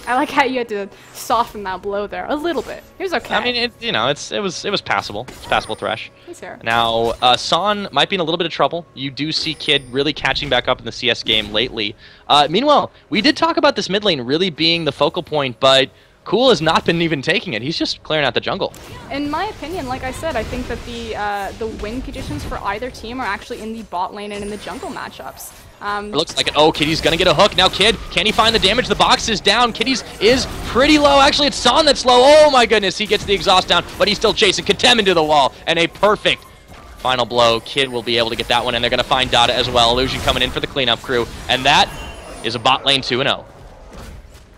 I like how you had to soften that blow there a little bit. He was okay. I mean, it was passable. It's passable Thresh. He's here. Now, San might be in a little bit of trouble. You do see Kid really catching back up in the CS game lately. Meanwhile, we did talk about this mid lane really being the focal point, but Cool has not been even taking it. He's just clearing out the jungle. In my opinion, like I said, I think that the win conditions for either team are actually in the bot lane and in the jungle matchups. It looks like it. Oh, Kitty's gonna get a hook. Now Kid, can he find the damage? The box is down. Kitty's is pretty low. Actually, it's San that's low. Oh my goodness, he gets the exhaust down, but he's still chasing Katem into the wall. And a perfect final blow. Kid will be able to get that one, and they're gonna find Dada as well. Illusion coming in for the cleanup crew. And that is a bot lane 2-0.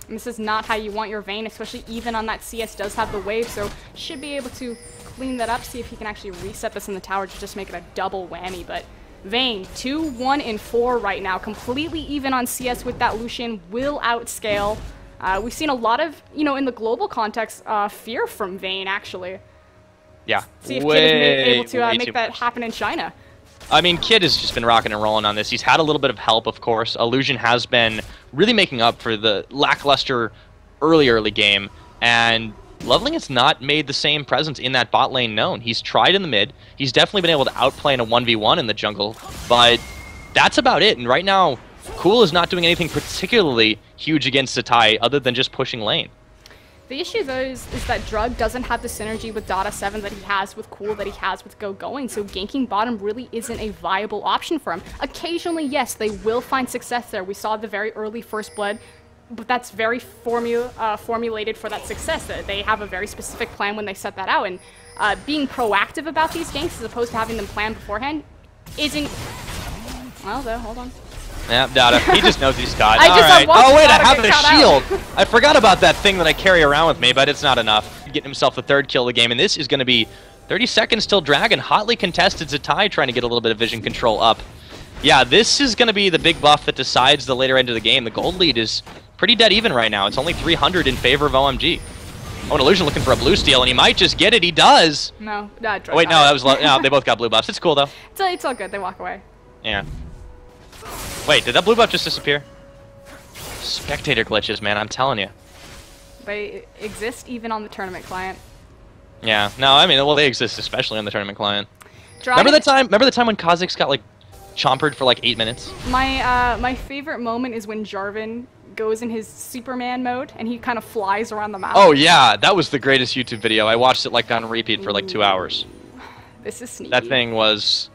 This is not how you want your Vayne, especially even on that CS does have the wave, so should be able to clean that up, see if he can actually reset this in the tower to just make it a double whammy. But Vayne, 2-1-4 right now, completely even on CS with that Lucian, will outscale. We've seen a lot of, in the global context, fear from Vayne, actually. Yeah. See if Kid is able to make that happen in China. I mean, Kid has just been rocking and rolling on this. He's had a little bit of help, of course. Illusion has been really making up for the lackluster early game, and Loveling has not made the same presence in that bot lane known. He's tried in the mid. He's definitely been able to outplay in a 1v1 in the jungle, but that's about it. And right now, Cool is not doing anything particularly huge against Zatai other than just pushing lane. The issue, though, is that Drug doesn't have the synergy with Dada 7 that he has with Cool, that he has with Going, so ganking bottom really isn't a viable option for him. Occasionally, yes, they will find success there. We saw the very early First Blood, but that's very formulated for that success. They have a very specific plan when they set that out, and being proactive about these ganks as opposed to having them planned beforehand isn't... Well, though, hold on. Yeah, Dada. He just knows he's got. Alright. Oh, wait, I have the shield. I forgot about that thing that I carry around with me, but it's not enough. Getting himself the third kill of the game, and this is going to be 30 seconds till Dragon. Hotly contested. Zatai trying to get a little bit of vision control up. Yeah, this is going to be the big buff that decides the later end of the game. The gold lead is pretty dead even right now. It's only 300 in favor of OMG. Oh, an Illusion looking for a blue steal, and he might just get it. He does. No, oh, wait, no, that was no, they both got blue buffs. It's cool, though. It's all good. They walk away. Yeah. Wait, did that blue buff just disappear? Spectator glitches, man, I'm telling you. They exist even on the tournament client. Yeah, no, I mean, well, they exist especially on the tournament client. Remember the time when Kha'Zix got, like, chompered for, like, 8 minutes? My favorite moment is when Jarvan goes in his Superman mode, and he kind of flies around the map. Oh, yeah, that was the greatest YouTube video. I watched it, like, on repeat for, like, 2 hours. This is sneaky. That thing was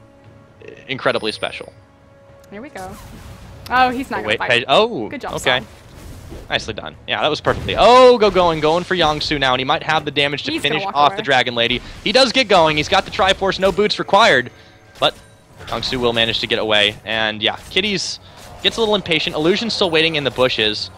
incredibly special. Here we go. Oh, he's not going to fight. Oh, good job, okay. Son. Nicely done. Yeah, that was perfectly. Oh, going for Yongsu now, and he might have the damage to finish off the Dragon Lady. He does get going. He's got the Triforce, no boots required, but Yongsu will manage to get away. And yeah, Kitty's gets a little impatient. Illusion's still waiting in the bushes.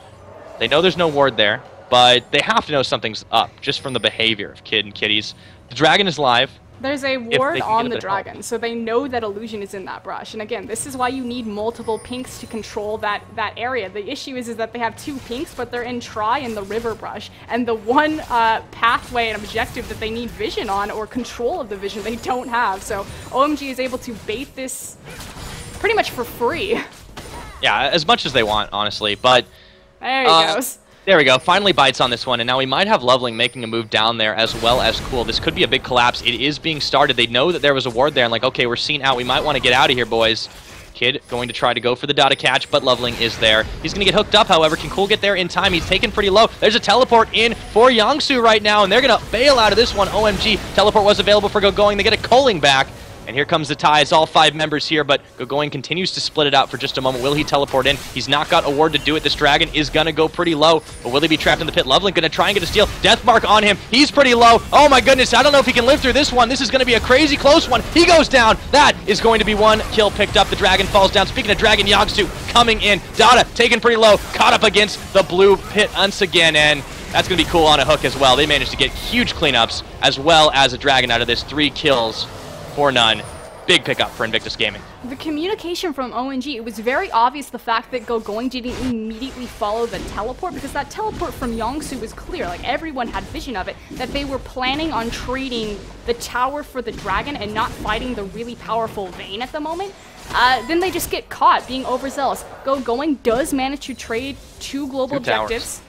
They know there's no ward there, but they have to know something's up just from the behavior of Kid and Kitties. The Dragon is live. There's a ward on the Dragon, so they know that Illusion is in that brush. And again, this is why you need multiple pinks to control that area. The issue is that they have 2 pinks, but they're in Tri and the River brush. And the one pathway and objective that they need vision on, or control of the vision, they don't have. So OMG is able to bait this pretty much for free. Yeah, as much as they want, honestly. But there he goes. There we go. Finally bites on this one, and now we might have Loveling making a move down there as well as Cool. This could be a big collapse. It is being started. They know that there was a ward there, and like, okay, we're seen out. We might want to get out of here, boys. Kid going to try to go for the Dada catch, but Loveling is there. He's going to get hooked up, however. Can Cool get there in time? He's taken pretty low. There's a teleport in for Yongsu right now, and they're going to bail out of this one. OMG. Teleport was available for Going. They get a culling back, And here comes the tie. It's all 5 members here, but Going continues to split it out for just a moment. Will he teleport in? He's not got a ward to do it. This dragon is going to go pretty low, but will he be trapped in the pit? Loveland going to try and get a steal. Deathmark on him. He's pretty low. Oh my goodness, I don't know if he can live through this one. This is going to be a crazy close one. He goes down. That is going to be 1 kill picked up. The dragon falls down. Speaking of dragon, Yogsu coming in. Dada taken pretty low. Caught up against the blue pit once again, and that's going to be cool on a hook as well. They managed to get huge cleanups as well as a dragon out of this. 3 kills for none. Big pickup for Invictus Gaming. The communication from OMG, it was very obvious the fact that Going didn't immediately follow the teleport, because that teleport from Yongsu was clear. Like, everyone had vision of it, that they were planning on trading the tower for the dragon and not fighting the really powerful Vayne at the moment. Then they just get caught being overzealous. Going does manage to trade 2 global objectives,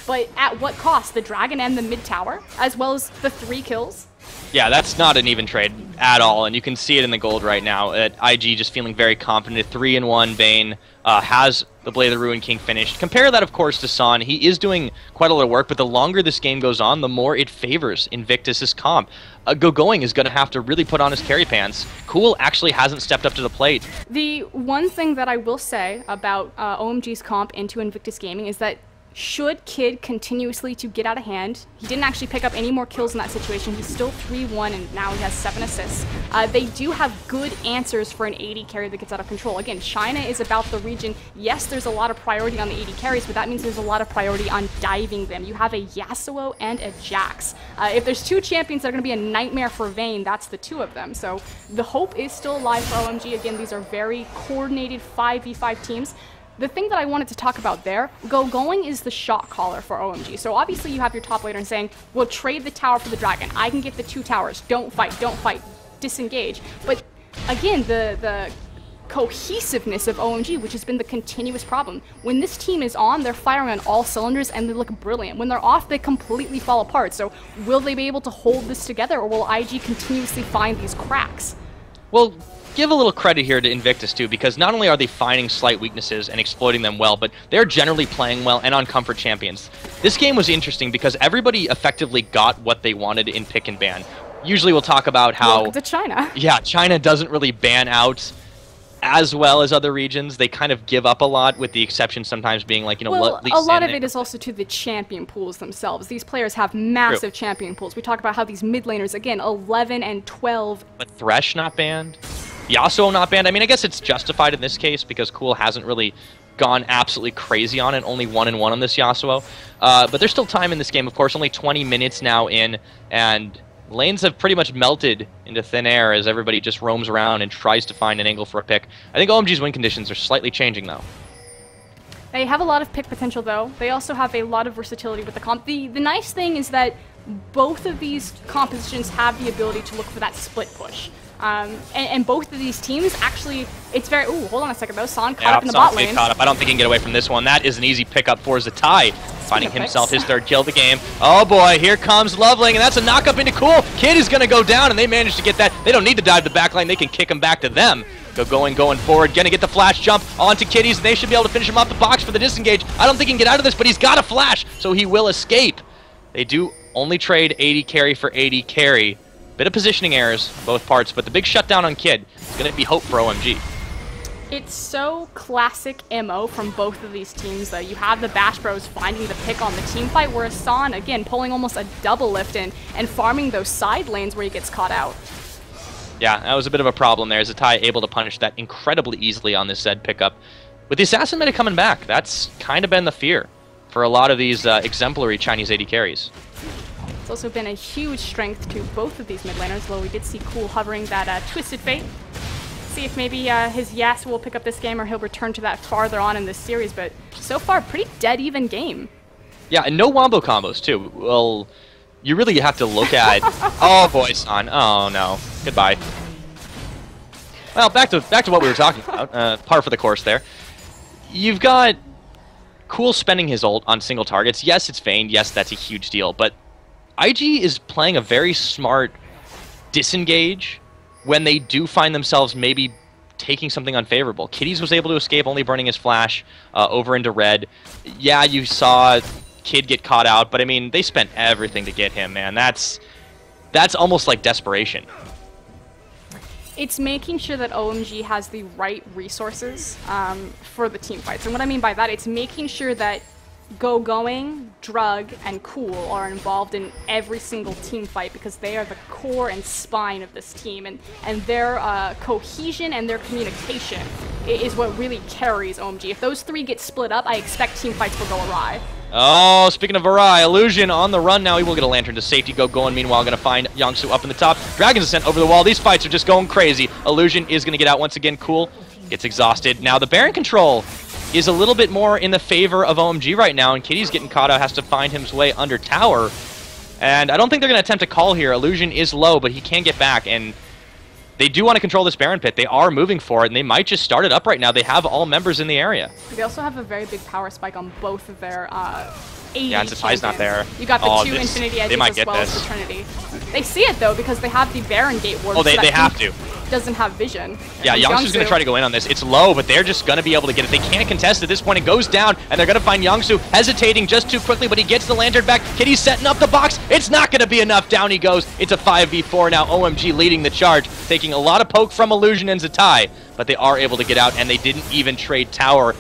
but at what cost? The dragon and the mid tower, as well as the 3 kills. Yeah, that's not an even trade at all, and you can see it in the gold right now. IG just feeling very confident. 3-1 Vayne has the Blade of the Ruined King finished. Compare that, of course, to San. He is doing quite a lot of work, but the longer this game goes on, the more it favors Invictus's comp. Going is going to have to really put on his carry pants. Cool actually hasn't stepped up to the plate. The one thing that I will say about OMG's comp into Invictus Gaming is that should Kid continuously to get out of hand, he didn't actually pick up any more kills in that situation. He's still 3-1 and now he has 7 assists. They do have good answers for an AD carry that gets out of control. Again, China is about the region. Yes, there's a lot of priority on the AD carries, but that means there's a lot of priority on diving them. You have a Yasuo and a Jax. If there's 2 champions that are going to be a nightmare for Vayne, that's the 2 of them. So the hope is still alive for OMG. Again, these are very coordinated 5v5 teams. The thing that I wanted to talk about there, Going is the shot caller for OMG. So obviously you have your top laner saying, we'll trade the tower for the dragon. I can get the 2 towers. Don't fight, disengage. But again, the cohesiveness of OMG, which has been the continuous problem. When this team is on, they're firing on all cylinders and they look brilliant. When they're off, they completely fall apart. So will they be able to hold this together, or will IG continuously find these cracks? Well, give a little credit here to Invictus too, because not only are they finding slight weaknesses and exploiting them well, but they're generally playing well and on comfort champions. This game was interesting because everybody effectively got what they wanted in pick and ban. Usually we'll talk about how... Welcome to China. Yeah, China doesn't really ban out as well as other regions. They kind of give up a lot, with the exception sometimes being like, you know, well, a lot of it is also to the champion pools themselves. These players have massive champion pools. We talk about how these mid laners, again, 11 and 12. But Thresh not banned? Yasuo not banned? I mean, I guess it's justified in this case because Cool hasn't really gone absolutely crazy on it. Only 1-1 on this Yasuo. But there's still time in this game, of course. Only 20 minutes now in, and lanes have pretty much melted into thin air as everybody just roams around and tries to find an angle for a pick. I think OMG's win conditions are slightly changing, though. They have a lot of pick potential, though. They also have a lot of versatility with the comp. The nice thing is that both of these compositions have the ability to look for that split push. And both of these teams actually, it's very... Ooh, hold on a second though. San caught up in the bot lane. Caught up. I don't think he can get away from this one. That is an easy pickup for Zatai, finding himself his 3rd kill of the game. Oh boy, here comes Loveling, and that's a knock up into Cool. Kid is going to go down, and they managed to get that. They don't need to dive the back line. They can kick him back to them. Going forward, gonna get the flash jump onto Kitties, and they should be able to finish him off the box for the disengage. I don't think he can get out of this, but he's got a flash, so he will escape. They do only trade 80 carry for 80 carry. Bit of positioning errors on both parts, but the big shutdown on Kid is going to be hope for OMG. It's so classic MO from both of these teams, though. You have the Bash Bros finding the pick on the team fight, whereas San, again, pulling almost a double lift in and farming those side lanes where he gets caught out. Yeah, that was a bit of a problem there. Zatai able to punish that incredibly easily on this Zed pickup. With the Assassin meta coming back, that's kind of been the fear for a lot of these exemplary Chinese AD carries. It's also been a huge strength to both of these mid laners, though we did see Cool hovering that Twisted Fate. See if maybe his Yasuo will pick up this game, or he'll return to that farther on in this series, but so far, pretty dead even game. Yeah, and no wombo combos, too. Well, you really have to look at... Oh, boy, San. Oh, no. Goodbye. Well, back to what we were talking about. Par for the course there. You've got Cool spending his ult on single targets. Yes, it's Vayne. Yes, that's a huge deal, but IG is playing a very smart disengage when they do find themselves maybe taking something unfavorable. Kitties was able to escape, only burning his flash over into red. Yeah, you saw Kid get caught out, but I mean, they spent everything to get him, man. That's almost like desperation. It's making sure that OMG has the right resources for the team fights. And what I mean by that, it's making sure that Going, Drug, and Cool are involved in every single team fight because they are the core and spine of this team, and their cohesion and their communication is what really carries OMG. If those three get split up, I expect team fights will go awry. Oh, speaking of awry, Illusion on the run now. He will get a lantern to safety. Going, meanwhile, going to find Yangsu up in the top. Dragon's Ascent over the wall. These fights are just going crazy. Illusion is going to get out once again. Cool gets exhausted. Now the Baron control is a little bit more in the favor of OMG right now, and Kitty's getting caught out, has to find his way under tower. And I don't think they're going to attempt a call here. Illusion is low, but he can get back, and they do want to control this Baron pit. They are moving for it, and they might just start it up right now. They have all members in the area. They also have a very big power spike on both of their AD Yeah, and Zatai's not there. You got the two Infinity Edges as well as the Trinity. They see it, though, because they have the Baron Gate ward. Oh, they have to. Doesn't have vision. Yeah, Yangsu's going to try to go in on this. It's low, but they're just going to be able to get it. They can't contest at this point. It goes down, and they're going to find Yangsu hesitating just too quickly, but he gets the lantern back. Kitty's setting up the box. It's not going to be enough. Down he goes. It's a 5v4 now. OMG leading the charge, taking a lot of poke from Illusion and Zatai, but they are able to get out, and they didn't even trade tower.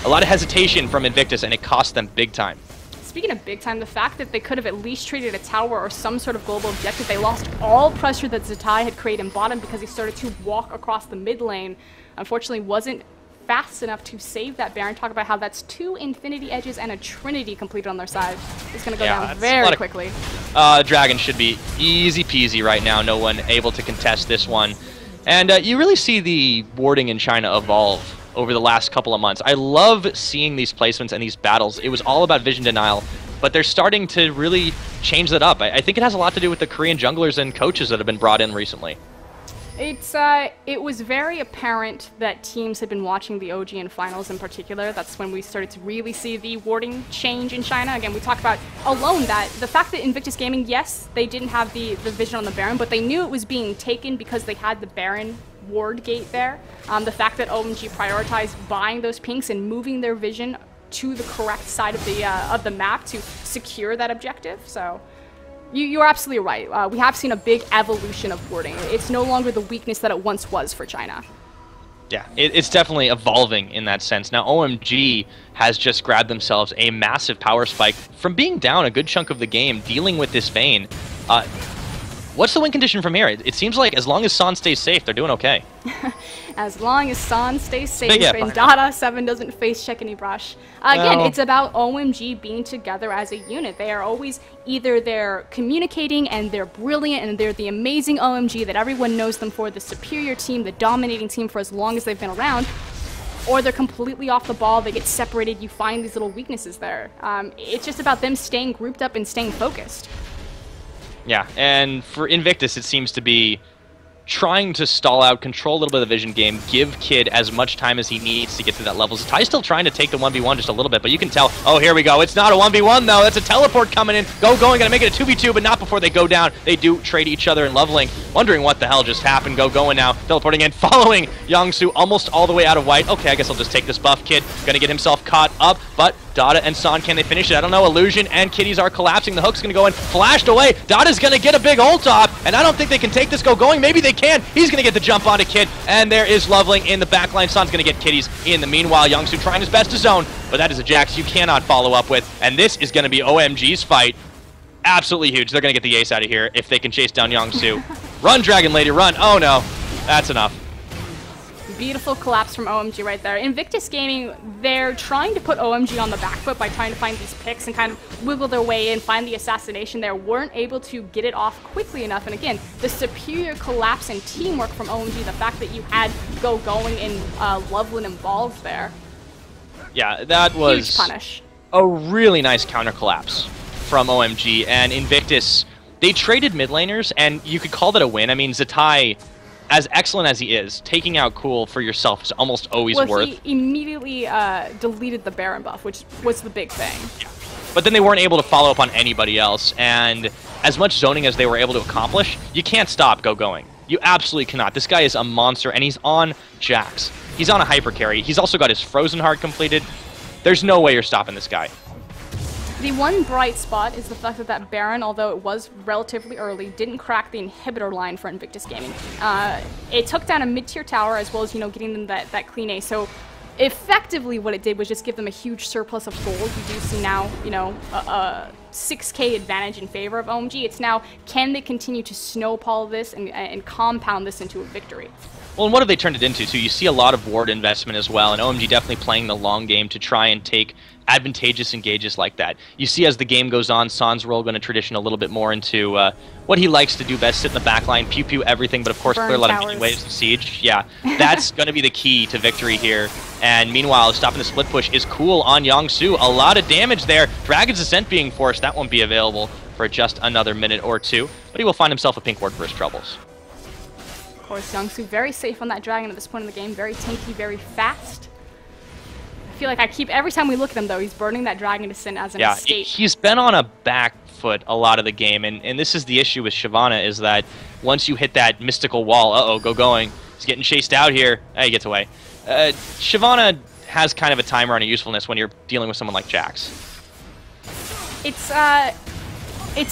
A lot of hesitation from Invictus, and it cost them big time. Speaking of big time, the fact that they could have at least traded a tower or some sort of global objective, they lost all pressure that Zatai had created in bottom because he started to walk across the mid lane. Unfortunately, wasn't fast enough to save that Baron. Talk about how that's two Infinity Edges and a Trinity completed on their side. It's going to go down very quickly. Dragon should be easy peasy right now. No one able to contest this one. And you really see the warding in China evolve over the last couple of months. I love seeing these placements and these battles. It was all about vision denial, but they're starting to really change that up. I think it has a lot to do with the Korean junglers and coaches that have been brought in recently. It was very apparent that teams had been watching the OGN finals in particular. That's when we started to really see the warding change in China. Again, we talked about alone that the fact that Invictus Gaming, yes, they didn't have the vision on the Baron, but they knew it was being taken because they had the Baron ward gate there. The fact that OMG prioritized buying those pinks and moving their vision to the correct side of the map to secure that objective. So you're absolutely right. We have seen a big evolution of warding. It's no longer the weakness that it once was for China. Yeah, it's definitely evolving in that sense. Now OMG has just grabbed themselves a massive power spike from being down a good chunk of the game, dealing with this Vayne. What's the win condition from here? It seems like as long as San stays safe, they're doing okay. As long as San stays safe and Dada 7 doesn't face check any brush. Again, it's about OMG being together as a unit. They are always either they're communicating and they're brilliant and they're the amazing OMG that everyone knows them for, the superior team, the dominating team for as long as they've been around, or they're completely off the ball, they get separated, you find these little weaknesses there. It's just about them staying grouped up and staying focused. Yeah, and for Invictus, it seems to be trying to stall out, control a little bit of the vision game, give Kid as much time as he needs to get to that level. Zatai's still trying to take the 1v1 just a little bit, but you can tell, oh, here we go. It's not a 1v1, though. That's a teleport coming in. Going, gonna make it a 2v2, but not before they go down. They do trade each other in love link, wondering what the hell just happened. Going now, teleporting in, following Yangsu almost all the way out of white. Okay, I guess I'll just take this buff. Kid gonna get himself caught up, but Dada and San, can they finish it? I don't know. Illusion and Kitties are collapsing. The hook's going to go in. Flashed away. Dada's going to get a big ult off, and I don't think they can take this going. Maybe they can. He's going to get the jump onto Kid, and there is Loveling in the backline. San's going to get Kitties in the meanwhile. Yangsu trying his best to zone, but that is a Jax you cannot follow up with, and this is going to be OMG's fight. Absolutely huge. They're going to get the ace out of here if they can chase down Yangsu. Run, Dragon Lady, run. Oh, no. That's enough. Beautiful collapse from OMG right there. Invictus Gaming, they're trying to put OMG on the back foot by trying to find these picks and kind of wiggle their way in, find the assassination there. Weren't able to get it off quickly enough. And again, the superior collapse and teamwork from OMG, the fact that you had going and Loveland involved there. Yeah, that was huge punish. A really nice counter collapse from OMG. And Invictus, they traded mid laners, and you could call that a win. I mean, Zatai, as excellent as he is, taking out Cool for yourself is almost always worth. He immediately deleted the Baron buff, which was the big thing. Yeah. But then they weren't able to follow up on anybody else, and as much zoning as they were able to accomplish, you can't stop going. You absolutely cannot. This guy is a monster, and he's on Jax. He's on a hyper carry. He's also got his Frozen Heart completed. There's no way you're stopping this guy. The one bright spot is the fact that that Baron, although it was relatively early, didn't crack the inhibitor line for Invictus Gaming. It took down a mid-tier tower as well as, you know, getting them that clean A. So effectively what it did was just give them a huge surplus of gold. You do see now, you know, a 6k advantage in favor of OMG. It's now, can they continue to snowball this and compound this into a victory? Well, and what have they turned it into, too? You see a lot of ward investment as well, and OMG definitely playing the long game to try and take advantageous engages like that. You see as the game goes on, San's role going to transition a little bit more into what he likes to do best, sit in the back line, pew-pew everything, but of course clear a lot of mini waves of siege. Yeah, that's going to be the key to victory here. And meanwhile, stopping the split push is cool on Yongsu. A lot of damage there. Dragon's Ascent being forced, that won't be available for just another minute or two, but he will find himself a pink ward for his troubles. Of course, Yongsu very safe on that dragon at this point in the game, very tanky, very fast. I feel like every time we look at him, though, he's burning that Dragon Ascent as an escape. He's been on a back foot a lot of the game, and this is the issue with Shyvana, is that once you hit that mystical wall, going. He's getting chased out here. He gets away. Shyvana has kind of a timer on a usefulness when you're dealing with someone like Jax. It's a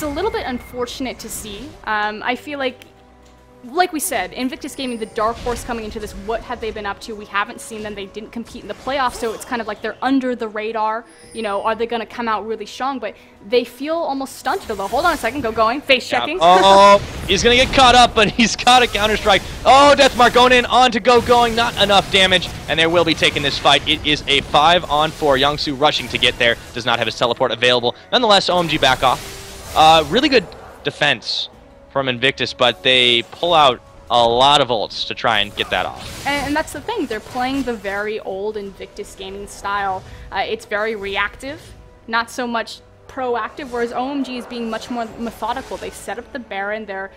little bit unfortunate to see. I feel like we said, Invictus Gaming, the dark horse coming into this, what had they been up to? We haven't seen them. They didn't compete in the playoffs, so it's kind of like they're under the radar. You know, are they going to come out really strong? But they feel almost stunted, although, hold on a second, going, face checking. Oh, he's going to get caught up, but he's got a counter-strike. Oh, Deathmark going in, on to going, not enough damage, and they will be taking this fight. It is a 5-on-4. Yongsu rushing to get there, does not have his teleport available. Nonetheless, OMG back off. Really good defense from Invictus, but they pull out a lot of ults to try and get that off. And that's the thing, they're playing the very old Invictus Gaming style. It's very reactive, not so much proactive, whereas OMG is being much more methodical. They set up the Baron, they're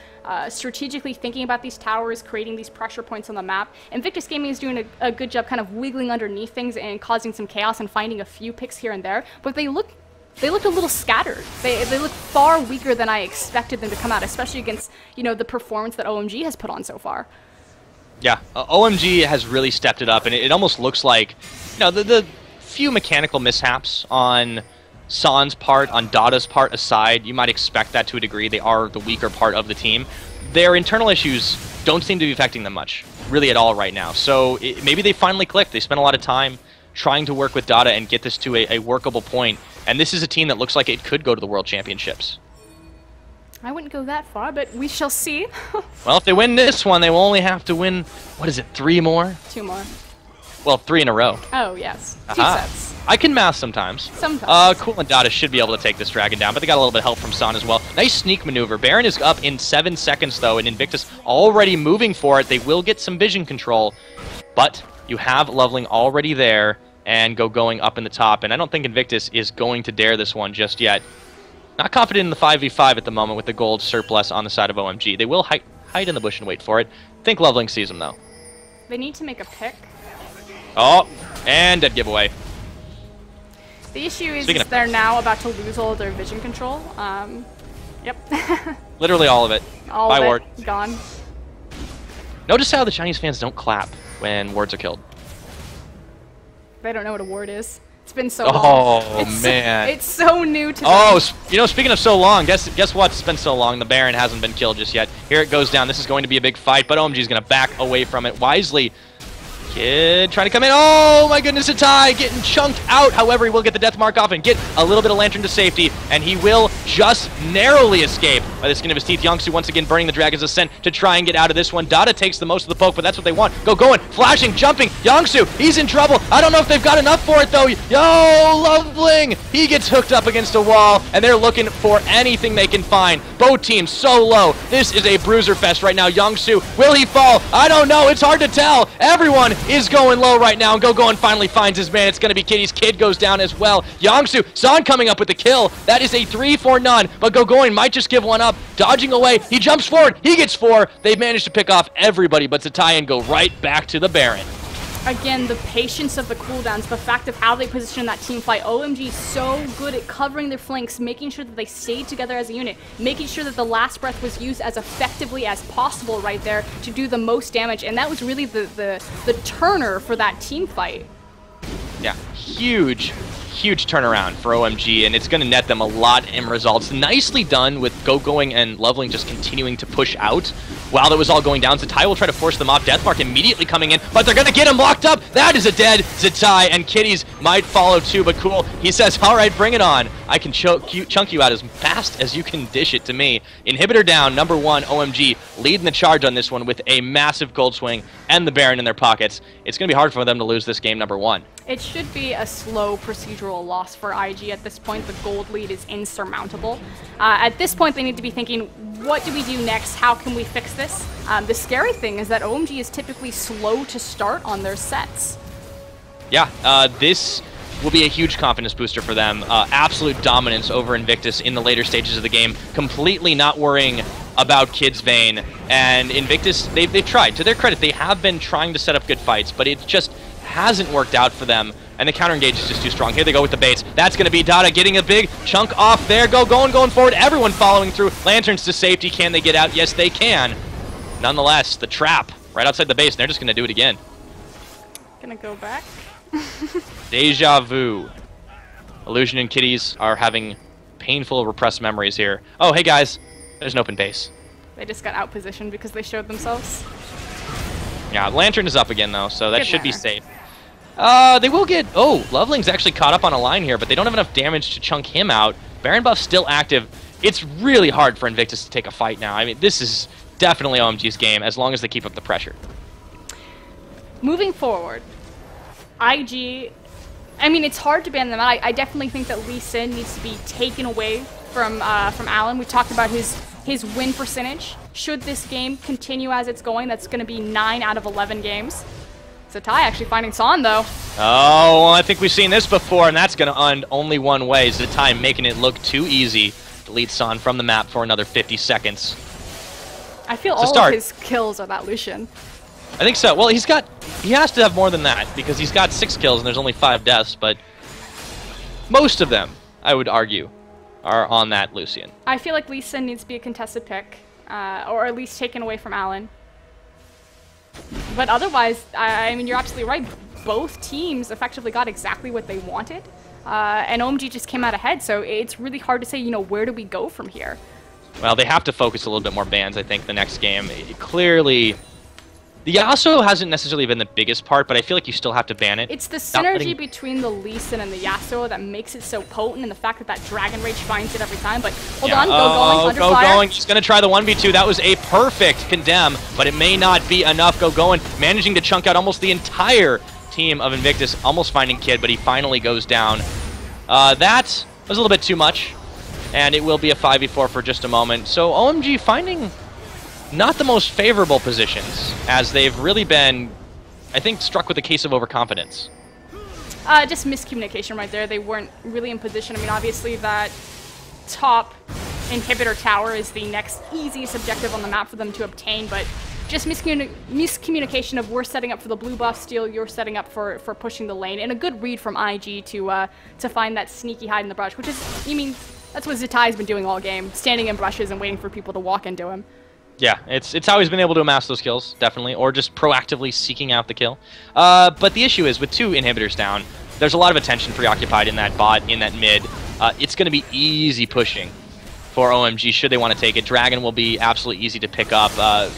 strategically thinking about these towers, creating these pressure points on the map. Invictus Gaming is doing a good job kind of wiggling underneath things and causing some chaos and finding a few picks here and there, but they look a little scattered. They look far weaker than I expected them to come out, especially against, you know, the performance that OMG has put on so far. Yeah, OMG has really stepped it up, and it almost looks like, you know, the few mechanical mishaps on San's part, on Dada's part aside, you might expect that to a degree. They are the weaker part of the team. Their internal issues don't seem to be affecting them much, really at all right now. So maybe they finally clicked. They spent a lot of time trying to work with Dada and get this to a workable point. And this is a team that looks like it could go to the World Championships. I wouldn't go that far, but we shall see. Well, if they win this one, they will only have to win, what is it, 3 more? 2 more. Well, 3 in a row. Oh, yes. Aha. 2 sets. I can math sometimes. Sometimes. Cool and Dada should be able to take this dragon down, but they got a little bit of help from San as well. Nice sneak maneuver. Baron is up in 7 seconds, though, and Invictus already moving for it. They will get some vision control, but you have leveling already there, and going up in the top, and I don't think Invictus is going to dare this one just yet. Not confident in the 5v5 at the moment with the gold surplus on the side of OMG. They will hide in the bush and wait for it. Think leveling sees them, though. They need to make a pick. Oh, and dead giveaway. The issue is they're now about to lose all of their vision control. Yep. Literally all of it. All Bye, of ward. it gone. Notice how the Chinese fans don't clap when wards are killed. They don't know what a ward is. It's been so long. Oh, man. It's so new to them. Oh, you know, speaking of so long, guess what? It's been so long. The Baron hasn't been killed just yet. Here it goes down. This is going to be a big fight, but OMG is going to back away from it wisely. Kid trying to come in. Oh, my goodness, a tie. Getting chunked out. However, he will get the death mark off and get a little bit of Lantern to safety, and he will just narrowly escape by the skin of his teeth. Yongsu once again burning the Dragon's Ascent to try and get out of this one. Dada takes the most of the poke, but that's what they want. Going, flashing, jumping. Yongsu, he's in trouble. I don't know if they've got enough for it, though. Yo, Loveling. He gets hooked up against a wall, and they're looking for anything they can find. Both teams so low. This is a bruiser fest right now. Yongsu, will he fall? I don't know. It's hard to tell. Everyone is going low right now, and Going finally finds his man. It's going to be Kitty's. Kid goes down as well. Yongsu, San coming up with the kill. That is a 3 for none, but Going might just give one up. Dodging away. He jumps forward. He gets 4. They've managed to pick off everybody but Zatai and go right back to the Baron. Again, the patience of the cooldowns, the fact of how they position that team fight. OMG so good at covering their flanks, making sure that they stayed together as a unit, making sure that the last breath was used as effectively as possible right there to do the most damage, and that was really the turner for that team fight. Yeah, huge huge turnaround for OMG, and it's going to net them a lot in results. Nicely done with Going and Loveling just continuing to push out while that was all going down. Zatai will try to force them off. Deathmark immediately coming in, but they're going to get him locked up. That is a dead Zatai, and Kitties might follow too, but cool. He says, all right, bring it on. I can chunk you out as fast as you can dish it to me. Inhibitor down, number 1, OMG, leading the charge on this one with a massive gold swing and the Baron in their pockets. It's going to be hard for them to lose this game, number 1. It should be a slow procedural loss for IG at this point. The gold lead is insurmountable. At this point, they need to be thinking, what do we do next? How can we fix this? The scary thing is that OMG is typically slow to start on their sets. Yeah, this will be a huge confidence booster for them. Absolute dominance over Invictus in the later stages of the game, completely not worrying about Kid's Vayne. And Invictus, they've tried. To their credit, they have been trying to set up good fights, but it just hasn't worked out for them, and the counter engage is just too strong. Here they go with the baits. That's going to be Dada getting a big chunk off there. Going forward. Everyone following through. Lanterns to safety. Can they get out? Yes, they can. Nonetheless, the trap right outside the base, and they're just going to do it again. Gonna go back. Deja vu. Illusion and Kitties are having painful repressed memories here. Oh, hey guys. There's an open base. They just got outpositioned because they showed themselves. Yeah, Lantern is up again, though, so that should be safe. They will get... Oh, Loveling's actually caught up on a line here, but they don't have enough damage to chunk him out. Baron buff's still active. It's really hard for Invictus to take a fight now. I mean, this is definitely OMG's game, as long as they keep up the pressure. Moving forward, IG... I mean, it's hard to ban them out. I definitely think that Lee Sin needs to be taken away from Alan. We talked about his win percentage. Should this game continue as it's going, that's going to be 9 out of 11 games. Zatai actually finding San, though. Oh, well, I think we've seen this before, and that's going to end only one way. Zatai making it look too easy to lead San from the map for another 50 seconds. I feel all of his kills are that Lucian. I think so. Well, he has to have more than that, because he's got 6 kills and there's only 5 deaths, but most of them, I would argue, are on that Lucian. I feel like Lee Sin needs to be a contested pick, or at least taken away from Alan. But otherwise, I mean, you're absolutely right. Both teams effectively got exactly what they wanted, and OMG just came out ahead, so it's really hard to say, you know, where do we go from here? Well, they have to focus a little bit more bans, I think, the next game. Clearly... The Yasuo hasn't necessarily been the biggest part, but I feel like you still have to ban it. It's the synergy between the Lee Sin and the Yasuo that makes it so potent, and the fact that Dragon Rage finds it every time. But hold on, go going. He's going to try the 1v2. That was a perfect condemn, but it may not be enough. Going, managing to chunk out almost the entire team of Invictus, almost finding Kid, but he finally goes down. That was a little bit too much, and it will be a 5v4 for just a moment. So OMG finding... not the most favorable positions, as they've really been, I think, struck with a case of overconfidence. Just miscommunication right there. They weren't really in position. I mean, obviously that top inhibitor tower is the next easiest objective on the map for them to obtain, but just miscommunication of we're setting up for the blue buff steal, you're setting up for pushing the lane, and a good read from IG to find that sneaky hide in the brush, which is, I mean, that's what Zatai's been doing all game, standing in brushes and waiting for people to walk into him. Yeah, it's how he's been able to amass those kills, definitely, or just proactively seeking out the kill. But the issue is, with 2 inhibitors down, there's a lot of attention preoccupied in that bot, in that mid. It's going to be easy pushing for OMG should they want to take it. Dragon will be absolutely easy to pick up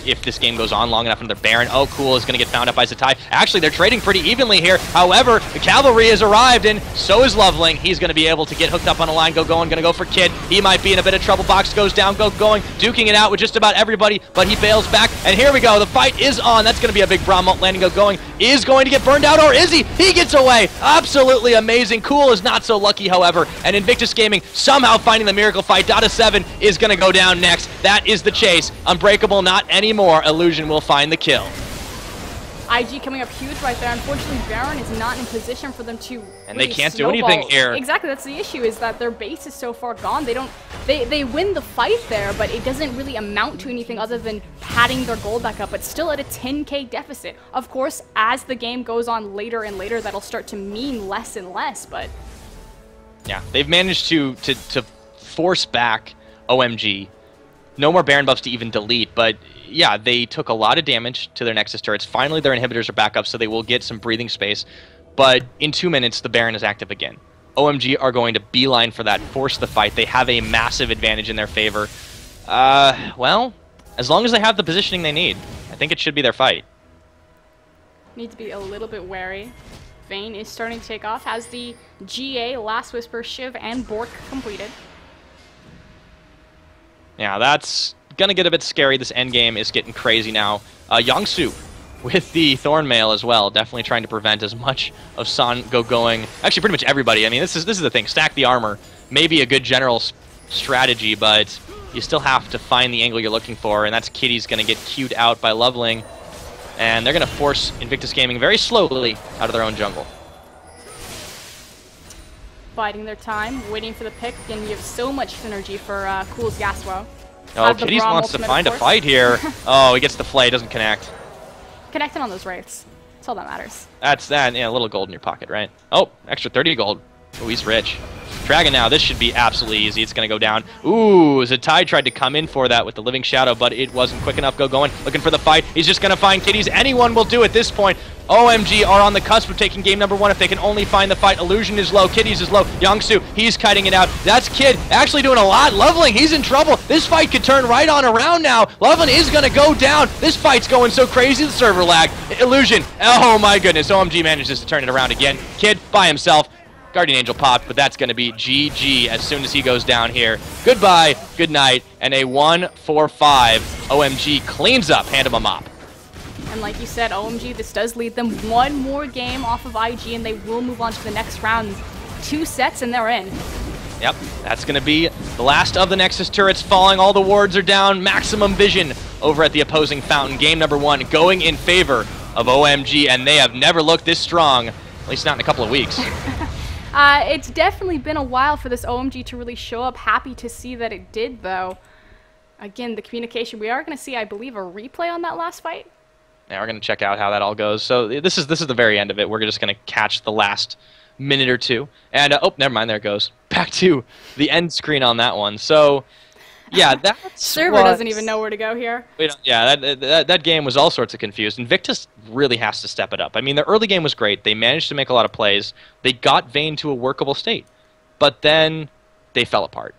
if this game goes on long enough. Another Baron. Oh, cool, is going to get found up by Zatai. Actually, they're trading pretty evenly here. However, the cavalry has arrived, and so is Loveling. He's going to be able to get hooked up on a line. Going to go for Kid. He might be in a bit of trouble. Box goes down. Going, duking it out with just about everybody, but he bails back. And here we go. The fight is on. That's going to be a big Braum ult landing. Going is going to get burned out, or is he? He gets away. Absolutely amazing. Cool is not so lucky, however. And Invictus Gaming somehow finding the miracle fight. Dada 7 is going to go down next. That is the chase. Unbreakable, not anymore. Illusion will find the kill. IG coming up huge right there. Unfortunately, Baron is not in position for them to and really they can't do anything here. Exactly, that's the issue, is that their base is so far gone. They win the fight there, but it doesn't really amount to anything other than padding their gold back up, but still at a 10k deficit. Of course, as the game goes on later and later, that'll start to mean less and less, but... Yeah, they've managed to force back OMG. No more Baron buffs to even delete, but yeah, they took a lot of damage to their Nexus turrets. Finally, their inhibitors are back up, so they will get some breathing space. But in 2 minutes, the Baron is active again. OMG are going to beeline for that, force the fight. They have a massive advantage in their favor. Well, as long as they have the positioning they need, I think it should be their fight. Need to be a little bit wary. Vayne is starting to take off. Has the GA, Last Whisper, Shiv, and Bork completed. Yeah, that's gonna get a bit scary. This endgame is getting crazy now. Youngsu with the Thornmail as well, definitely trying to prevent as much of San going. Actually, pretty much everybody. I mean, this is the thing. Stack the armor. Maybe a good general strategy, but you still have to find the angle you're looking for, and that's Kitty's gonna get queued out by Loveling, and they're gonna force Invictus Gaming very slowly out of their own jungle. Biding their time, waiting for the pick, and you have so much synergy for Cool's Gaswo. Oh, Kitties wants to find a fight here. Oh, he gets the flay, doesn't connect. Connecting on those wraiths. That's all that matters. That's that. Yeah, a little gold in your pocket, right? Oh, extra 30 gold. Oh, he's rich. Dragon now, this should be absolutely easy. It's going to go down. Ooh, Zatai tried to come in for that with the Living Shadow, but it wasn't quick enough. Going, looking for the fight. He's just going to find Kitties. Anyone will do at this point. OMG are on the cusp of taking game number 1 if they can only find the fight. Illusion is low. Kitties is low. Youngsu, he's kiting it out. That's Kid actually doing a lot. Loveling, he's in trouble. This fight could turn right on around now. Loveling is going to go down. This fight's going so crazy, the server lag. Illusion, oh my goodness. OMG manages to turn it around again. Kid by himself. Guardian Angel popped, but that's going to be GG as soon as he goes down here. Goodbye, good night, and a 1-4-5. OMG cleans up, hand him a mop. And like you said, OMG, this does lead them one more game off of IG, and they will move on to the next round. 2 sets, and they're in. Yep, that's going to be the last of the Nexus turrets falling. All the wards are down. Maximum vision over at the opposing fountain. Game number 1 going in favor of OMG, and they have never looked this strong, at least not in a couple of weeks. It's definitely been a while for this OMG to really show up. Happy to see that it did, though. Again, the communication. We are going to see, I believe, a replay on that last fight. Yeah, we're going to check out how that all goes. So this is the very end of it. We're just going to catch the last minute or two. And, oh, never mind. There it goes. Back to the end screen on that one. So, yeah, that's server doesn't even know where to go here. Yeah, that game was all sorts of confused. Invictus really has to step it up. I mean, the early game was great. They managed to make a lot of plays. They got Vayne to a workable state. But then they fell apart.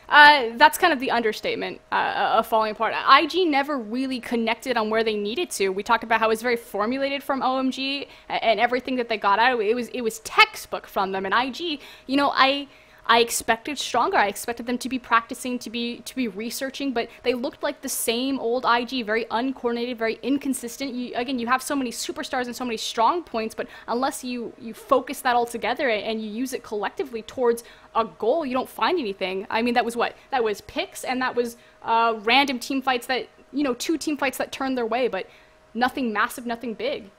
That's kind of the understatement of falling apart. IG never really connected on where they needed to. We talked about how it was very formulated from OMG and everything that they got out of it. It was textbook from them. And IG, you know, I expected stronger. I expected them to be practicing, to be researching, but they looked like the same old IG, very uncoordinated, very inconsistent. Again, you have so many superstars and so many strong points, but unless you focus that all together and you use it collectively towards a goal, you don't find anything. I mean, that was what? That was picks, and that was random team fights that, you know, 2 team fights that turned their way, but nothing massive, nothing big.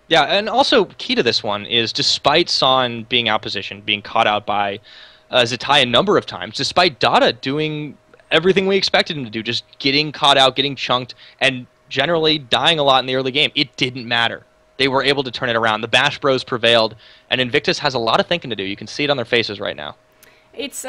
Yeah, and also key to this one is despite San being outpositioned, being caught out by Zatai a number of times, despite Dada doing everything we expected him to do, just getting caught out, getting chunked, and generally dying a lot in the early game, it didn't matter. They were able to turn it around. The Bash Bros prevailed, and Invictus has a lot of thinking to do. You can see it on their faces right now. It's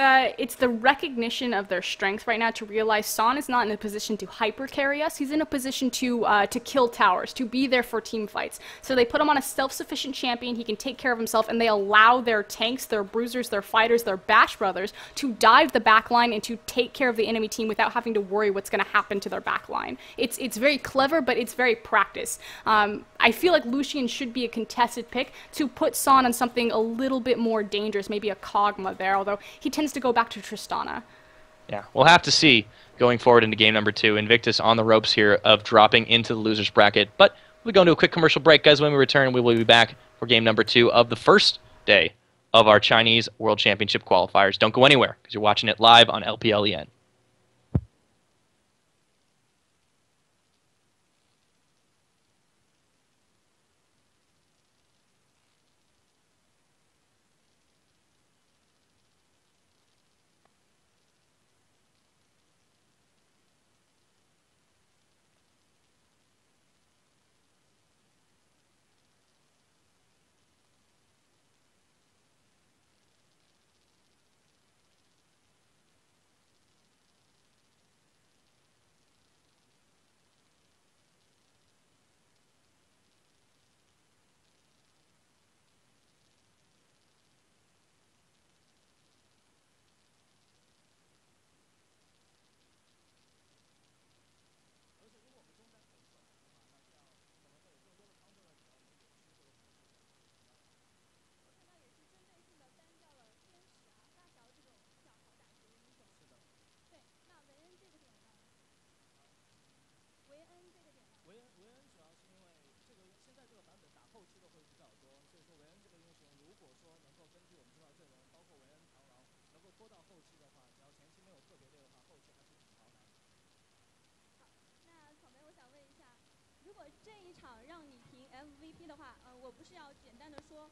the recognition of their strength right now to realize San is not in a position to hyper carry us. He's in a position to kill towers, to be there for team fights. So they put him on a self-sufficient champion. He can take care of himself, and they allow their tanks, their bruisers, their fighters, their bash brothers to dive the backline and to take care of the enemy team without having to worry what's going to happen to their backline. It's very clever, but it's very practice. I feel like Lucian should be a contested pick to put San on something a little bit more dangerous, maybe a Kog'Maw there, although he tends to go back to Tristana. Yeah, we'll have to see going forward into game number 2. Invictus on the ropes here of dropping into the loser's bracket. But we'll go into a quick commercial break, guys. When we return, we will be back for game number 2 of the first day of our Chinese World Championship qualifiers. Don't go anywhere, because you're watching it live on LPL EN. 果说能够根据我们这套阵容，包括韦恩、唐劳，能够拖到后期的话，只要前期没有特别累的话，后期还是挺好的。好，那草莓，我想问一下，如果这一场让你评 MVP 的话，我不是要简单的说